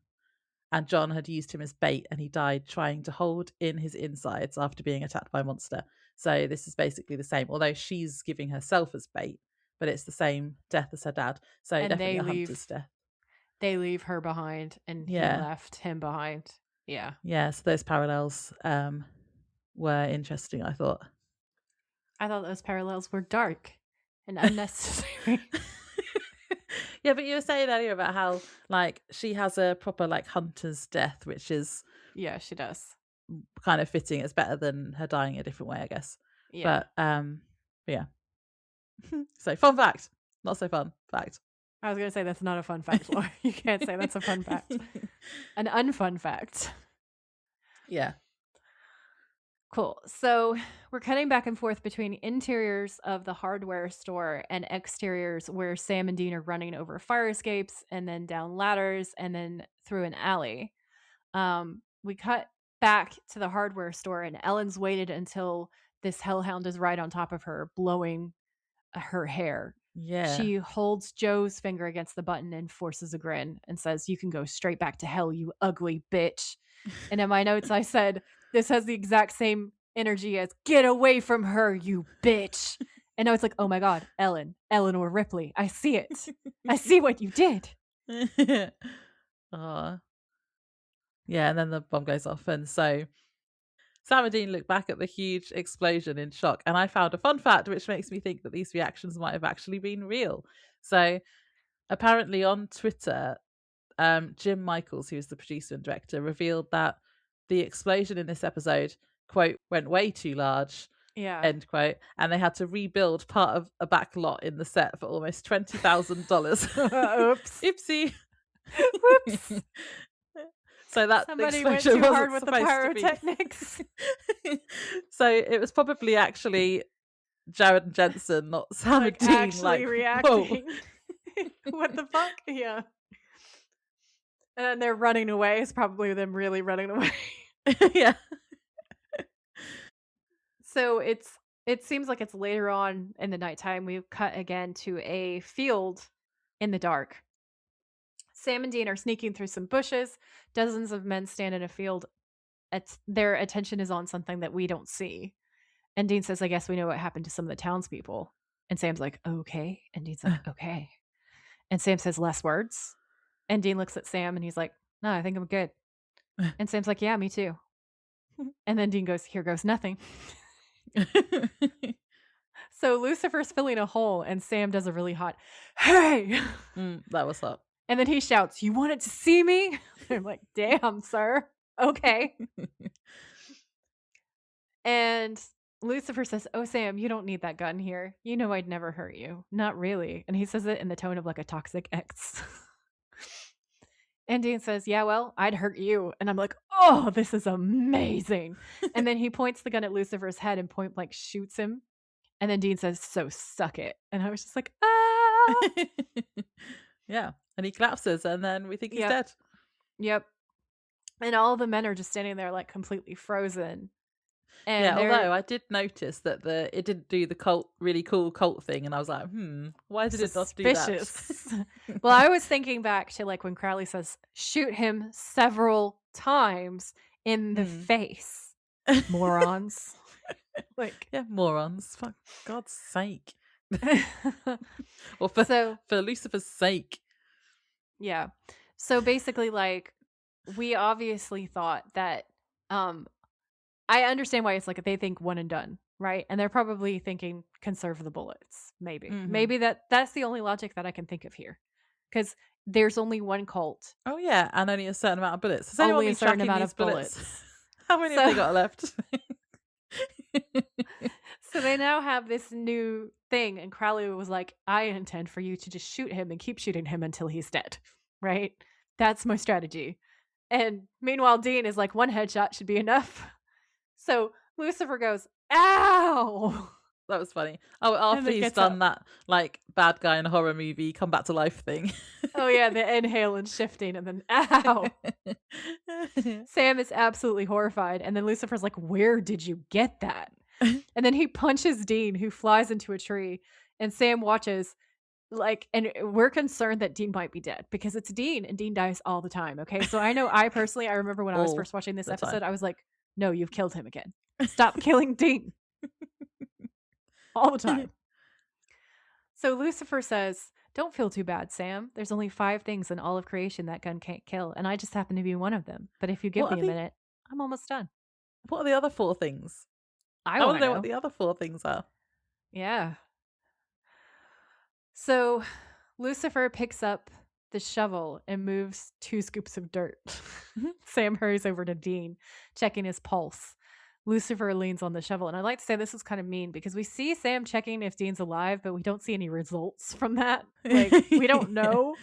And John had used him as bait, and he died trying to hold in his insides after being attacked by a monster. So this is basically the same, although she's giving herself as bait, but it's the same death as her dad. So and definitely a hunter's death. They leave her behind, and he left him behind. Yeah. Yeah, so those parallels were interesting, I thought. I thought those parallels were dark and unnecessary. Yeah, but you were saying earlier about how like she has a proper like hunter's death, which is she does, kind of fitting. It's better than her dying a different way, I guess. Yeah. But yeah. So fun fact, not so fun fact. I was gonna say that's not a fun fact, Laura. You can't say that's a fun fact. An unfun fact. Yeah. Cool. So we're cutting back and forth between interiors of the hardware store and exteriors where Sam and Dean are running over fire escapes, and then down ladders, and then through an alley. We cut back to the hardware store, and Ellen's waited until this hellhound is right on top of her, blowing her hair. Yeah. She holds Joe's finger against the button and forces a grin and says, "You can go straight back to hell, you ugly bitch." And in my notes, I said, this has the exact same energy as "get away from her, you bitch." And I was like, oh my God, Eleanor Ripley. I see it. I see what you did. Yeah, and then the bomb goes off. And so Sam and Dean look back at the huge explosion in shock. And I found a fun fact which makes me think that these reactions might have actually been real. So apparently on Twitter, Jim Michaels, who's the producer and director, revealed that the explosion in this episode, quote, went way too large, end quote, and they had to rebuild part of a back lot in the set for almost $20,000. Oops. Oopsie. Whoops. So that somebody went too hard with the pyrotechnics. So it was probably actually Jared and Jensen, not Sam and Dean, actually reacting. What the fuck? Yeah. And then they're running away. It's probably them really running away. Yeah. So it seems like it's later on in the nighttime. We cut again to a field in the dark. Sam and Dean are sneaking through some bushes. Dozens of men stand in a field. Their attention is on something that we don't see. And Dean says, I guess we know what happened to some of the townspeople. And Sam's like, okay. And Dean's like, okay. And Sam says, less words. And Dean looks at Sam and he's like, no, I think I'm good. And Sam's like, yeah, me too. And then Dean goes, here goes nothing. So Lucifer's filling a hole and Sam does a really hot, hey! That was hot. And then he shouts, you wanted to see me? I'm like, damn, sir. Okay. And Lucifer says, oh, Sam, you don't need that gun here. You know I'd never hurt you. Not really. And he says it in the tone of like a toxic ex. And Dean says, yeah, well, I'd hurt you. And I'm like, oh, this is amazing. And then he points the gun at Lucifer's head and point blank shoots him. And then Dean says, so suck it. And I was just like, ah. Yeah. And he collapses and then we think he's dead. Yep. And all the men are just standing there like completely frozen. And yeah, although I did notice that it didn't do the really cool cult thing, and I was like, why did it not do that? Well, I was thinking back to like when Crowley says, shoot him several times in the face. Morons. Like, yeah, morons. For God's sake. Or for Lucifer's sake. Yeah. So basically, like, we obviously thought that I understand why it's like they think one and done, right? And they're probably thinking conserve the bullets, maybe. Maybe that's the only logic that I can think of here. Because there's only one cult. Oh, yeah, and only a certain amount of bullets. Has only a certain amount of bullets. How many have they got left? So they now have this new thing, and Crowley was like, I intend for you to just shoot him and keep shooting him until he's dead, right? That's my strategy. And meanwhile, Dean is like, one headshot should be enough. So Lucifer goes, ow! That was funny. Oh, after he's done that, like, bad guy in a horror movie, come back to life thing. Oh, yeah, the inhale and shifting, and then, ow! Sam is absolutely horrified, and then Lucifer's like, where did you get that? And then he punches Dean, who flies into a tree, and Sam watches, like, and we're concerned that Dean might be dead, because it's Dean, and Dean dies all the time, okay? So I know I remember when I was first watching this episode, I was like, no, you've killed him again. Stop killing Dean. All the time. So Lucifer says, don't feel too bad, Sam. There's only 5 things in all of creation that gun can't kill, and I just happen to be one of them. But if you give me a minute, I'm almost done. What are the other 4 things? I want to know what the other 4 things are. Yeah. So Lucifer picks up the shovel and moves 2 scoops of dirt. Sam hurries over to Dean, checking his pulse. Lucifer leans on the shovel. And I'd like to say this is kind of mean because we see Sam checking if Dean's alive, but we don't see any results from that. Like, we don't know.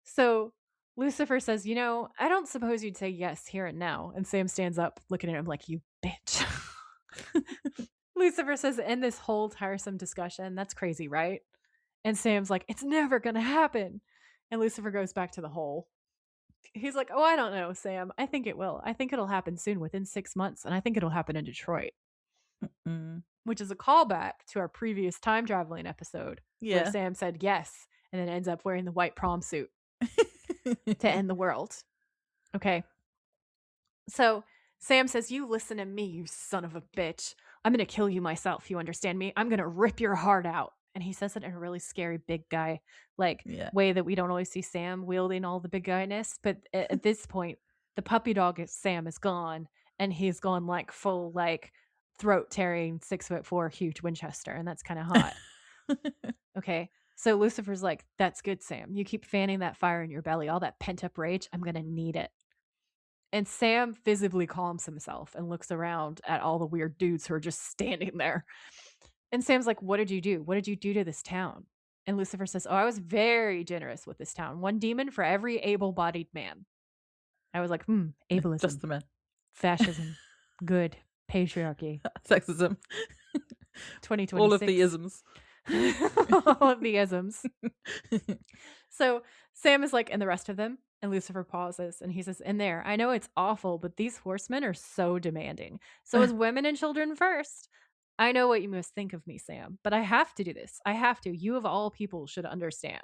So Lucifer says, I don't suppose you'd say yes here and now. And Sam stands up looking at him like, you bitch. Lucifer says, end this whole tiresome discussion. That's crazy, right? And Sam's like, it's never going to happen. And Lucifer goes back to the hole. He's like, oh, I don't know, Sam. I think it will. I think it'll happen soon, within 6 months. And I think it'll happen in Detroit. Which is a callback to our previous time traveling episode. Yeah. Where Sam said yes. And then ends up wearing the white prom suit to end the world. Okay. So Sam says, you listen to me, you son of a bitch. I'm going to kill you myself. You understand me? I'm going to rip your heart out. And he says it in a really scary big guy way that we don't always see Sam wielding all the big guyness. But at this point, the puppy dog Sam is gone, and he's gone like full like throat tearing 6'4" huge Winchester, and that's kind of hot. Okay, so Lucifer's like, "That's good, Sam. You keep fanning that fire in your belly, all that pent up rage. I'm gonna need it." And Sam visibly calms himself and looks around at all the weird dudes who are just standing there. And Sam's like, what did you do? What did you do to this town? And Lucifer says, oh, I was very generous with this town. 1 demon for every able-bodied man. I was like, ableism. Just the men. Fascism. Good. Patriarchy. Sexism. 2026. All of the isms. All of the isms. So Sam is like, and the rest of them? And Lucifer pauses and he says, in there, I know it's awful, but these horsemen are so demanding. So as women and children first. I know what you must think of me, Sam, but I have to do this. I have to. You of all people should understand.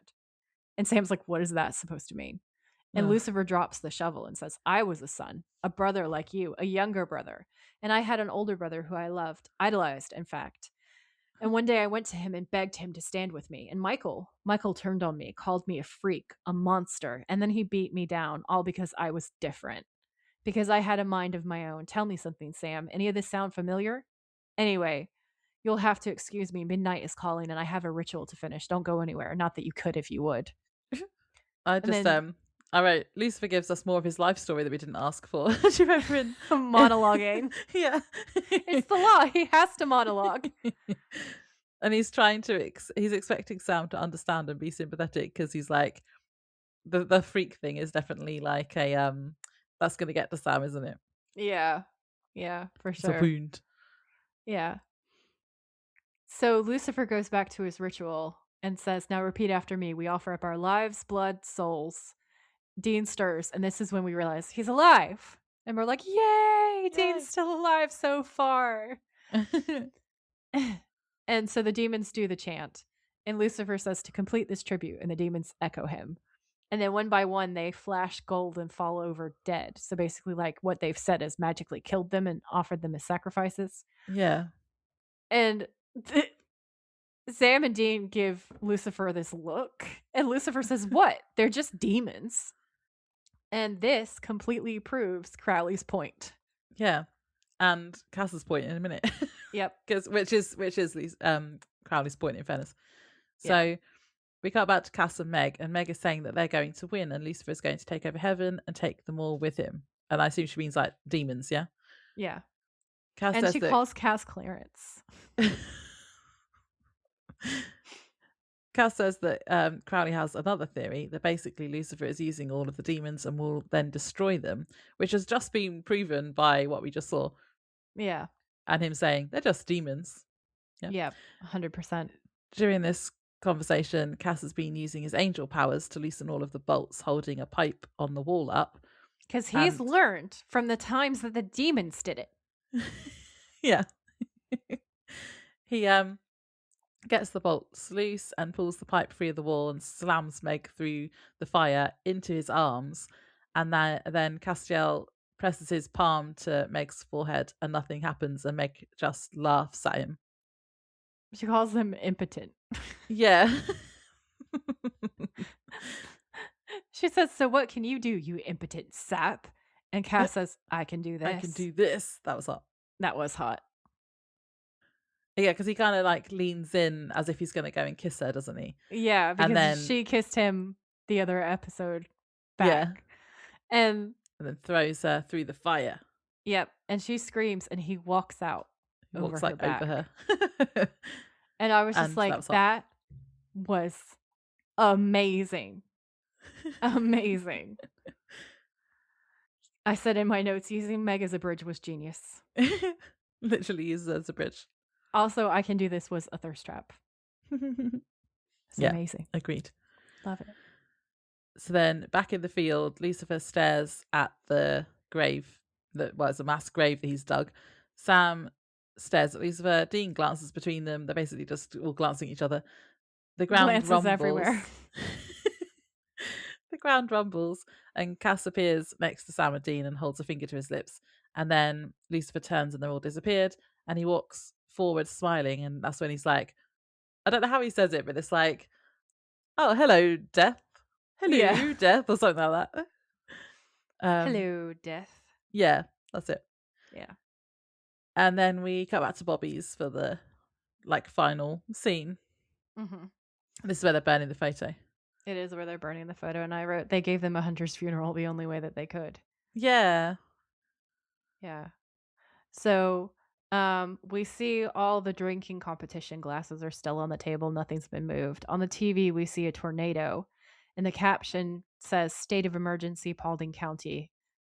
And Sam's like, what is that supposed to mean? And Lucifer drops the shovel and says, I was a son, a brother like you, a younger brother. And I had an older brother who I loved, idolized, in fact. And one day I went to him and begged him to stand with me. And Michael turned on me, called me a freak, a monster, and then he beat me down, all because I was different. Because I had a mind of my own. Tell me something, Sam. Any of this sound familiar? Anyway, you'll have to excuse me. Midnight is calling and I have a ritual to finish. Don't go anywhere. Not that you could if you would. I wrote, Lucifer gives us more of his life story that we didn't ask for. Do you remember in monologuing? Yeah. It's the law. He has to monologue. And he's trying to, he's expecting Sam to understand and be sympathetic because he's like, the freak thing is definitely like a, that's going to get to Sam, isn't it? Yeah. Yeah, for sure. It's a wound. Yeah. So Lucifer goes back to his ritual and says, now repeat after me. We offer up our lives, blood, souls. Dean stirs, and this is when we realize he's alive. And we're like, yay! Dean's still alive so far. And so the demons do the chant. And Lucifer says to complete this tribute, and the demons echo him. And then one by one, they flash gold and fall over dead. So basically, like, what they've said is magically killed them and offered them as sacrifices. Yeah. And Sam and Dean give Lucifer this look. And Lucifer says, what? They're just demons. And this completely proves Crowley's point. Yeah. And Cass's point in a minute. Yep. which is Crowley's point, in fairness. So we cut back to Cass and Meg is saying that they're going to win and Lucifer is going to take over heaven and take them all with him. And I assume she means like demons, yeah? Yeah. Cass and she calls Cass Clarence. Cass says that Crowley has another theory that basically Lucifer is using all of the demons and will then destroy them, which has just been proven by what we just saw. Yeah. And him saying, they're just demons. Yeah, 100%. During this conversation, Cass has been using his angel powers to loosen all of the bolts holding a pipe on the wall up. Because he's learned from the times that the demons did it. Yeah. He gets the bolts loose and pulls the pipe free of the wall and slams Meg through the fire into his arms. And then Castiel presses his palm to Meg's forehead and nothing happens and Meg just laughs at him. She calls him impotent. Yeah. She says, so what can you do, you impotent sap? And Cass says, I can do this. I can do this. That was hot. That was hot. Yeah, because he kind of like leans in as if he's going to go and kiss her, doesn't he? Yeah, because she kissed him the other episode back. Yeah. And then throws her through the fire. Yep. And she screams and he walks out. He walks like over her. And I was just like, that was amazing. Amazing. I said in my notes, using Meg as a bridge was genius. Literally uses it as a bridge. Also, I can do this was a thirst trap. It's amazing. Agreed. Love it. So then back in the field, Lucifer stares at the grave that was a mass grave that he's dug. Sam stares at Lucifer. Dean glances between them. They're basically just all glancing at each other. The ground rumbles everywhere. The ground rumbles and Cass appears next to Sam and Dean and holds a finger to his lips. And then Lucifer turns and they're all disappeared. And he walks forward smiling. And that's when he's like, I don't know how he says it, but it's like, oh, hello, death. Hello, death, or something like that. Hello, death. Yeah, that's it. Yeah. And then we cut back to Bobby's for the like final scene. Mm-hmm. This is where they're burning the photo. It is where they're burning the photo, and I wrote they gave them a hunter's funeral the only way that they could. Yeah. Yeah. So we see all the drinking competition glasses are still on the table. Nothing's been moved. On the TV, we see a tornado, and the caption says State of Emergency, Paulding County,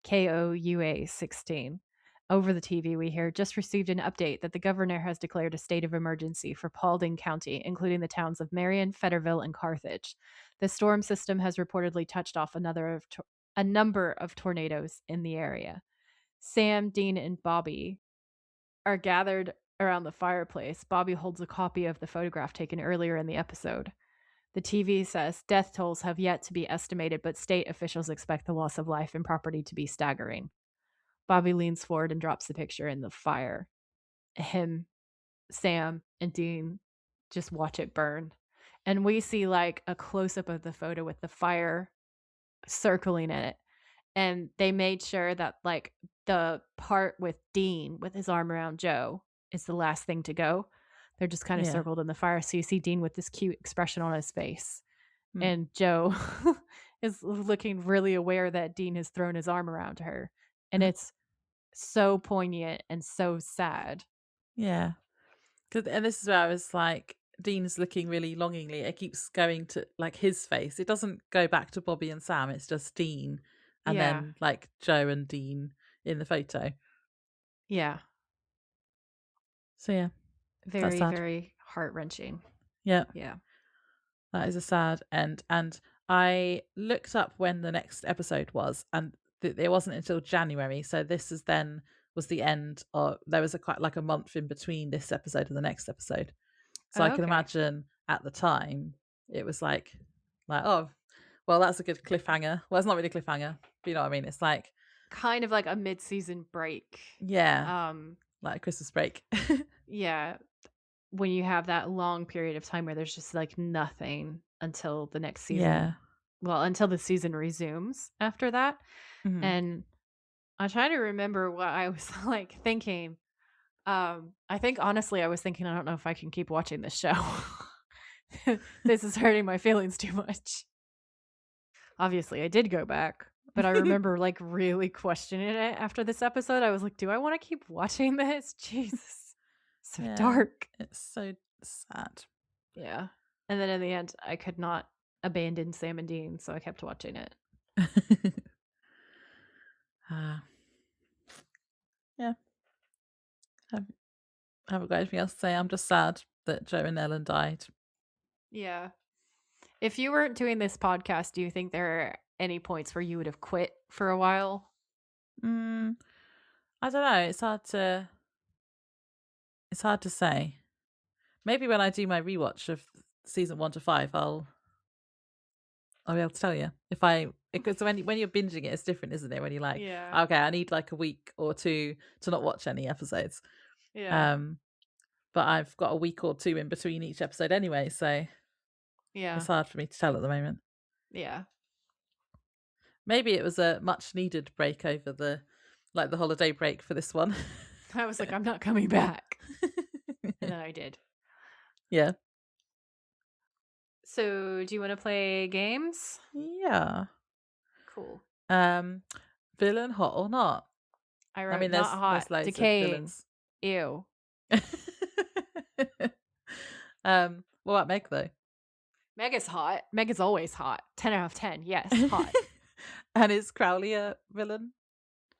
KOUA 16. Over the TV, we hear just received an update that the governor has declared a state of emergency for Paulding County, including the towns of Marion, Fetterville, and Carthage. The storm system has reportedly touched off a number of tornadoes in the area. Sam, Dean, and Bobby are gathered around the fireplace. Bobby holds a copy of the photograph taken earlier in the episode. The TV says death tolls have yet to be estimated, but state officials expect the loss of life and property to be staggering. Bobby leans forward and drops the picture in the fire. Him Sam and Dean just watch it burn. And we see like a close-up of the photo with the fire circling in it. And they made sure that like the part with Dean with his arm around Joe is the last thing to go. They're just kind of circled in the fire. So you see Dean with this cute expression on his face. And Joe is looking really aware that Dean has thrown his arm around her. And it's so poignant and so sad. Yeah. And this is where I was like, Dean's looking really longingly. It keeps going to like his face. It doesn't go back to Bobby and Sam. It's just Dean and then like Joe and Dean in the photo. Yeah. So yeah. Very, very heart-wrenching. Yeah. Yeah. That is a sad end. And I looked up when the next episode was, and it wasn't until January. So this is then was the end of, there was quite like a month in between this episode and the next episode. So I can imagine at the time it was like, oh, well, that's a good cliffhanger. Well, it's not really a cliffhanger, but you know what I mean? It's like kind of like a mid-season break. Yeah. Like a Christmas break. Yeah. When you have that long period of time where there's just like nothing until the next season. Yeah. Well, until the season resumes after that. Mm-hmm. And I try to remember what I was like thinking. I think honestly I was thinking, I don't know if I can keep watching this show. This is hurting my feelings too much. Obviously I did go back, but I remember like really questioning it after this episode. I was like, do I want to keep watching this? Jesus. So dark. It's so sad. Yeah. And then in the end, I could not abandon Sam and Dean, so I kept watching it. Yeah. I haven't got anything else to say. I'm just sad that Joe and Ellen died. Yeah. If you weren't doing this podcast, do you think there are any points where you would have quit for a while? I don't know. It's hard to say. Maybe when I do my rewatch of season 1 to 5, I'll be able to tell you. Because when you're binging it, it's different, isn't it? When you're like, okay, I need like a week or two to not watch any episodes. Yeah. But I've got a week or two in between each episode anyway, so it's hard for me to tell at the moment. Yeah. Maybe it was a much needed break over the holiday break for this one. I was like, I'm not coming back. And then I did. Yeah. So, do you want to play games? Yeah. Cool. Villain, hot or not? I wrote not hot. There's decaying. Ew. What about Meg though? Meg is hot. Meg is always hot. 10 out of 10. Yes, hot. And is Crowley a villain?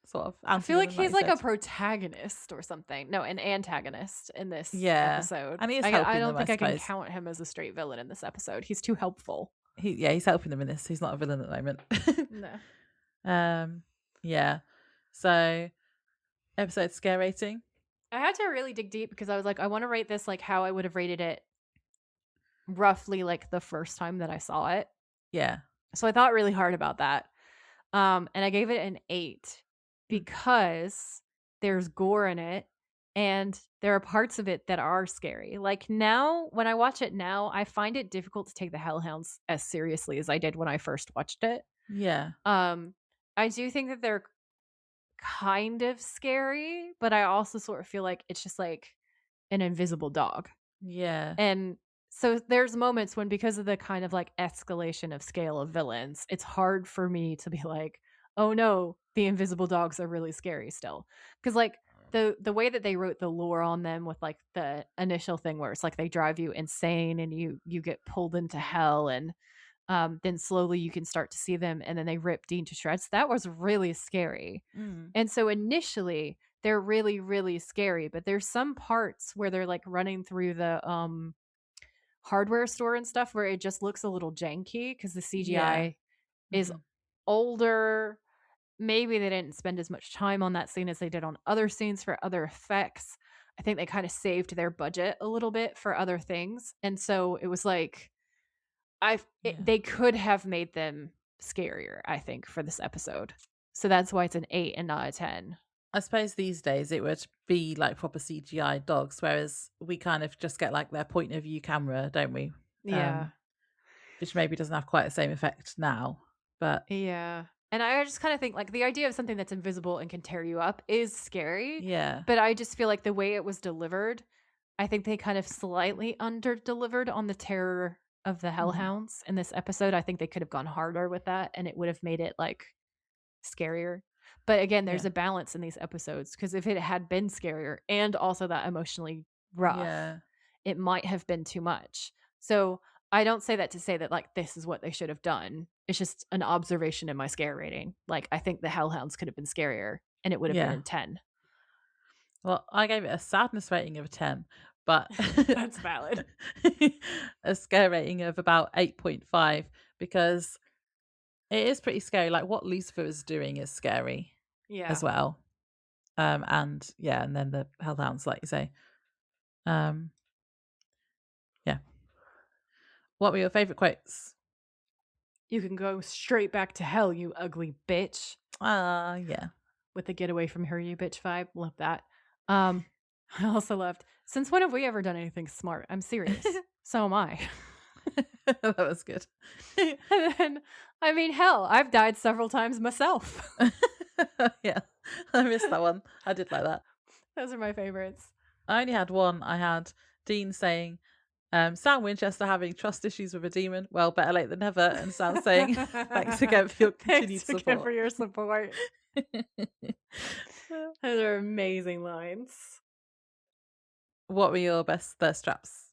Sort of. I feel like he's like a protagonist or something. No, an antagonist in this episode. And he is helping I don't them, think I can count him as a straight villain in this episode. He's too helpful. He's helping them in this. He's not a villain at the moment. No. Yeah. So, episode scare rating. I had to really dig deep because I was like, I want to rate this like how I would have rated it roughly like the first time that I saw it. Yeah. So I thought really hard about that. And I gave it an 8 because there's gore in it and there are parts of it that are scary. Like now, when I watch it now, I find it difficult to take the Hellhounds as seriously as I did when I first watched it. Yeah. I do think that they're kind of scary, but I also sort of feel like it's just like an invisible dog. Yeah. And so there's moments when, because of the kind of like escalation of scale of villains, it's hard for me to be like, oh no, the invisible dogs are really scary still. Because like the way that they wrote the lore on them with like the initial thing where it's like they drive you insane and you get pulled into hell, and then slowly you can start to see them and then they rip Dean to shreds. That was really scary. And so initially they're really, really scary, but there's some parts where they're like running through the hardware store and stuff where it just looks a little janky because the CGI is older. Maybe they didn't spend as much time on that scene as they did on other scenes for other effects. I think they kind of saved their budget a little bit for other things. And so it was like, they could have made them scarier, I think, for this episode. So that's why it's an 8 and not a 10. I suppose these days it would be like proper CGI dogs, whereas we kind of just get like their point of view camera, don't we? Yeah. Which maybe doesn't have quite the same effect now, but yeah. And I just kind of think like the idea of something that's invisible and can tear you up is scary. yeah. But I just feel like the way it was delivered, I think they kind of slightly under delivered on the terror of the hellhounds in this episode. I think they could have gone harder with that and it would have made it like scarier. But again, there's a balance in these episodes because if it had been scarier and also that emotionally rough, it might have been too much. So I don't say that to say that like this is what they should have done. It's just an observation in my scare rating. Like I think the hellhounds could have been scarier and it would have been in 10. Well, I gave it a sadness rating of a 10, but that's valid. A scare rating of about 8.5 because it is pretty scary. Like what Lucifer is doing is scary as well. And then the hellhounds, like you say. Yeah. What were your favorite quotes? You can go straight back to hell, you ugly bitch. Yeah. With the get away from her, you bitch vibe. Love that. I also loved, since when have we ever done anything smart? I'm serious. So am I. That was good. And then, I mean, hell, I've died several times myself. Yeah, I missed that one. I did like that. Those are my favorites. I only had one. I had Dean saying, Sam Winchester having trust issues with a demon. Well, better late than never. And Sam saying, thanks again for your continued support. Thanks again for your support. Those are amazing lines. What were your best thirst traps?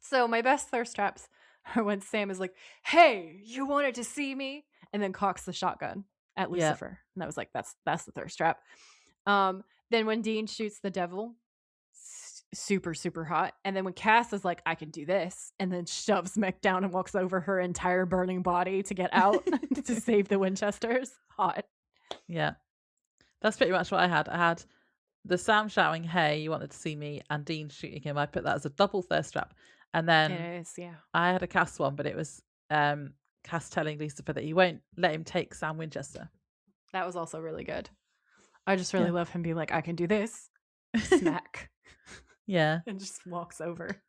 So my best thirst traps are when Sam is like, hey, you wanted to see me? And then cocks the shotgun at Lucifer. Yep. And I was like, that's the thirst trap. Then when Dean shoots the devil, super, super hot. And then when Cass is like, I can do this, and then shoves Mick down and walks over her entire burning body to get out to save the Winchesters. Hot. Yeah. That's pretty much what I had. I had the Sam shouting, hey, you wanted to see me, and Dean shooting him. I put that as a double thirst trap. And then it is, yeah. I had a Cass one, but it was Cass telling Lucifer that he won't let him take Sam Winchester. That was also really good. I just really love him being like, I can do this. Smack. Yeah. And just walks over.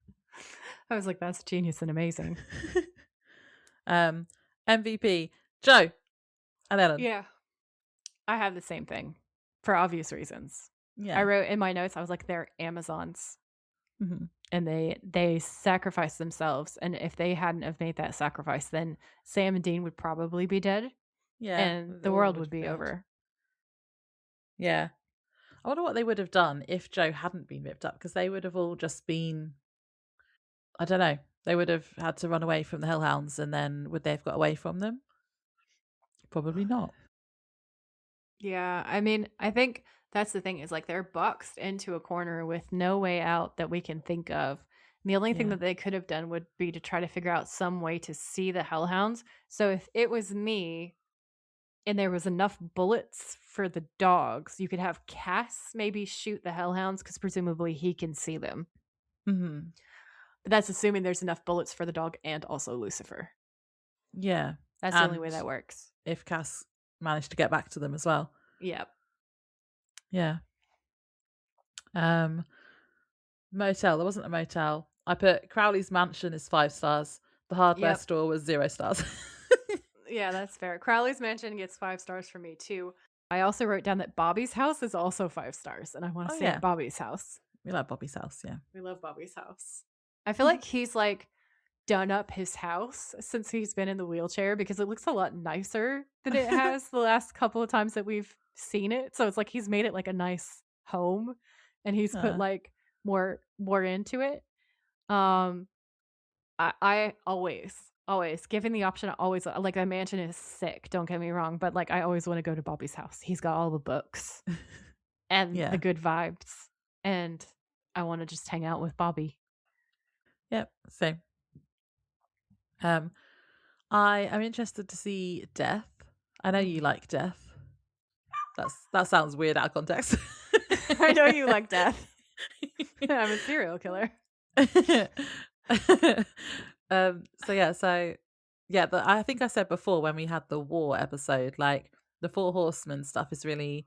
I was like, that's genius and amazing. MVP, Joe and Ellen. Yeah. I have the same thing for obvious reasons. Yeah. I wrote in my notes, I was like, they're Amazons. Mm-hmm. And they sacrificed themselves. And if they hadn't have made that sacrifice, then Sam and Dean would probably be dead. Yeah. And the world would be over. Yeah. I wonder what they would have done if Joe hadn't been ripped up, because they would have all just been, I don't know, they would have had to run away from the hellhounds, and then would they have got away from them? Probably not. Yeah, I mean, I think that's the thing, is like they're boxed into a corner with no way out that we can think of. And the only thing that they could have done would be to try to figure out some way to see the hellhounds. So if it was me and there was enough bullets for the dogs, you could have Cass maybe shoot the hellhounds, because presumably he can see them. Mm-hmm. But that's assuming there's enough bullets for the dog and also Lucifer. Yeah. That's the only way that works. If Cass managed to get back to them as well. Yep. Yeah. Motel. There wasn't a motel. I put Crowley's mansion is 5 stars. The hardware store was 0 stars. Yeah, that's fair. Crowley's mansion gets 5 stars for me too. I also wrote down that Bobby's house is also 5 stars, and I want to stay at Bobby's house. We like Bobby's house, yeah. We love Bobby's house. I feel like he's like done up his house since he's been in the wheelchair, because it looks a lot nicer than it has the last couple of times that we've seen it. So it's like he's made it like a nice home, and he's put like more into it. I always given the option, I always like, that mansion is sick, don't get me wrong, but like I always want to go to Bobby's house. He's got all the books and the good vibes, and I want to just hang out with Bobby. Yep, same. I am interested to see Death. I know you like Death. That sounds weird out of context. I know you like Death. I'm a serial killer. I think I said before when we had the war episode, like the Four Horsemen stuff is really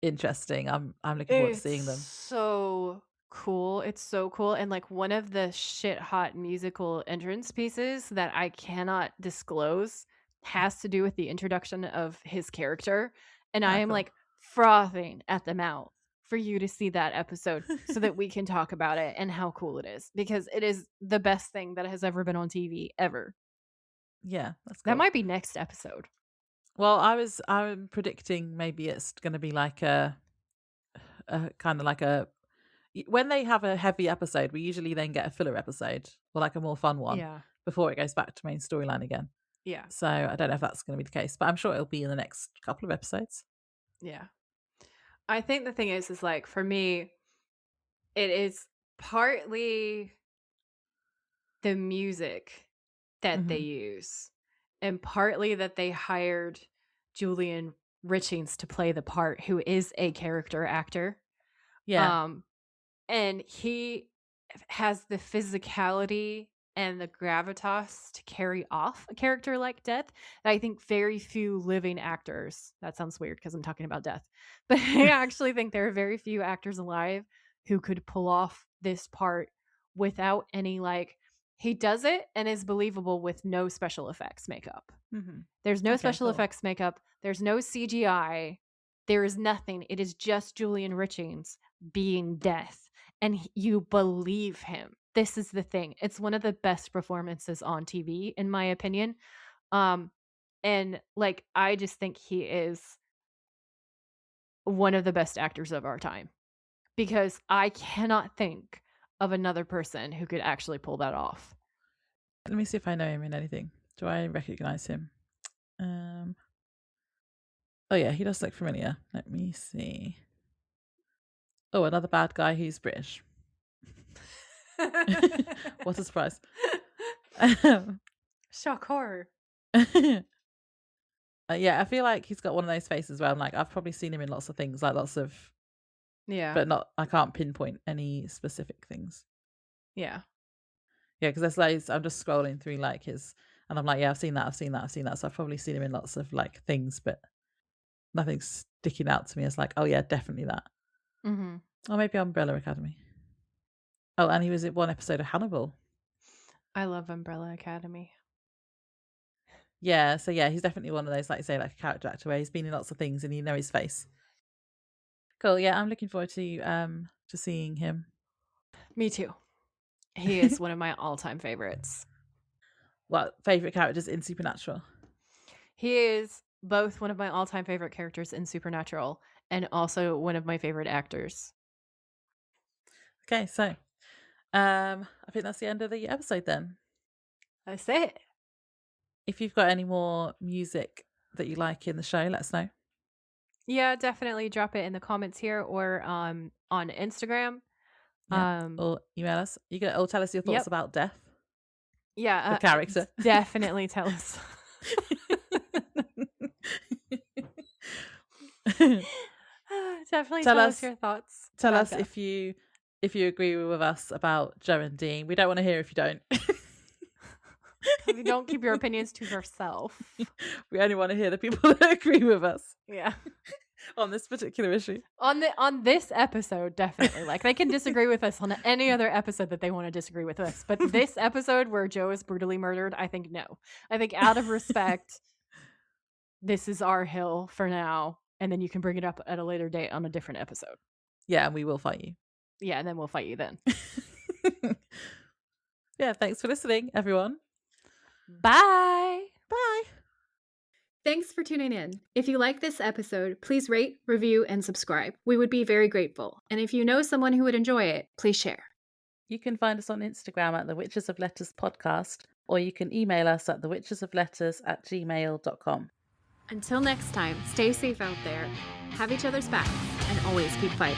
interesting. I'm looking forward to seeing them. So cool. It's so cool. And like one of the shit hot musical entrance pieces that I cannot disclose has to do with the introduction of his character. And I am like frothing at the mouth for you to see that episode so that we can talk about it and how cool it is, because it is the best thing that has ever been on TV ever. Yeah, that's cool. That might be next episode. Well, I'm predicting maybe it's going to be like a kind of like a, when they have a heavy episode, we usually then get a filler episode or like a more fun one before it goes back to main storyline again. Yeah. So I don't know if that's going to be the case, but I'm sure it'll be in the next couple of episodes. Yeah. I think the thing is like, for me, it is partly the music that they use, and partly that they hired Julian Richings to play the part, who is a character actor. Yeah. And he has the physicality and the gravitas to carry off a character like Death that I think very few living actors, that sounds weird because I'm talking about Death, but I actually think there are very few actors alive who could pull off this part without any, like, he does it and is believable with no special effects makeup. There's no special effects makeup. There's no CGI. There is nothing. It is just Julian Richings being Death, and you believe him. This is the thing. It's one of the best performances on TV, in my opinion. And like, I just think he is one of the best actors of our time, because I cannot think of another person who could actually pull that off. Let me see if I know him in anything. Do I recognize him? Oh yeah, he does look familiar. Let me see. Oh, another bad guy who's British. What a surprise. Shock horror. Yeah, I feel like he's got one of those faces where I'm like, I've probably seen him in lots of things, like lots of, but not, I can't pinpoint any specific things. Yeah, because there's loads. I'm just scrolling through like his, and I'm like, yeah, I've seen that. So I've probably seen him in lots of like things, but nothing's sticking out to me as like, oh yeah, definitely that. Or maybe Umbrella Academy. Oh, and he was in one episode of Hannibal. I love Umbrella Academy. Yeah, so yeah, he's definitely one of those, like you say, like a character actor where he's been in lots of things and you know his face. Cool. Yeah, I'm looking forward to seeing him. Me too. He is one of my all-time favorites. What favorite characters in Supernatural? He is both one of my all-time favorite characters in Supernatural and also one of my favorite actors. Okay, so I think that's the end of the episode then. That's it. If you've got any more music that you like in the show, let us know. Yeah, definitely drop it in the comments here or on Instagram. Yeah. Or email us. You can tell us your thoughts about Death. Yeah. The character. Definitely tell us. Definitely tell us your thoughts. Tell us Death. if you agree with us about Joe and Dean. We don't want to hear if you don't. If you don't, keep your opinions to yourself. We only want to hear the people that agree with us. Yeah. On this particular issue. On this episode, definitely. Like, they can disagree with us on any other episode that they want to disagree with us. But this episode where Joe is brutally murdered, I think no. I think out of respect, this is our hill for now. And then you can bring it up at a later date on a different episode. Yeah, and we will fight you. Yeah, and then we'll fight you then. Yeah, thanks for listening, everyone. Bye. Bye. Thanks for tuning in. If you like this episode, please rate, review, and subscribe. We would be very grateful. And if you know someone who would enjoy it, please share. You can find us on Instagram at The Witches of Letters Podcast, or you can email us at thewitchesofletters@gmail.com. Until next time, stay safe out there, have each other's backs, and always keep fighting.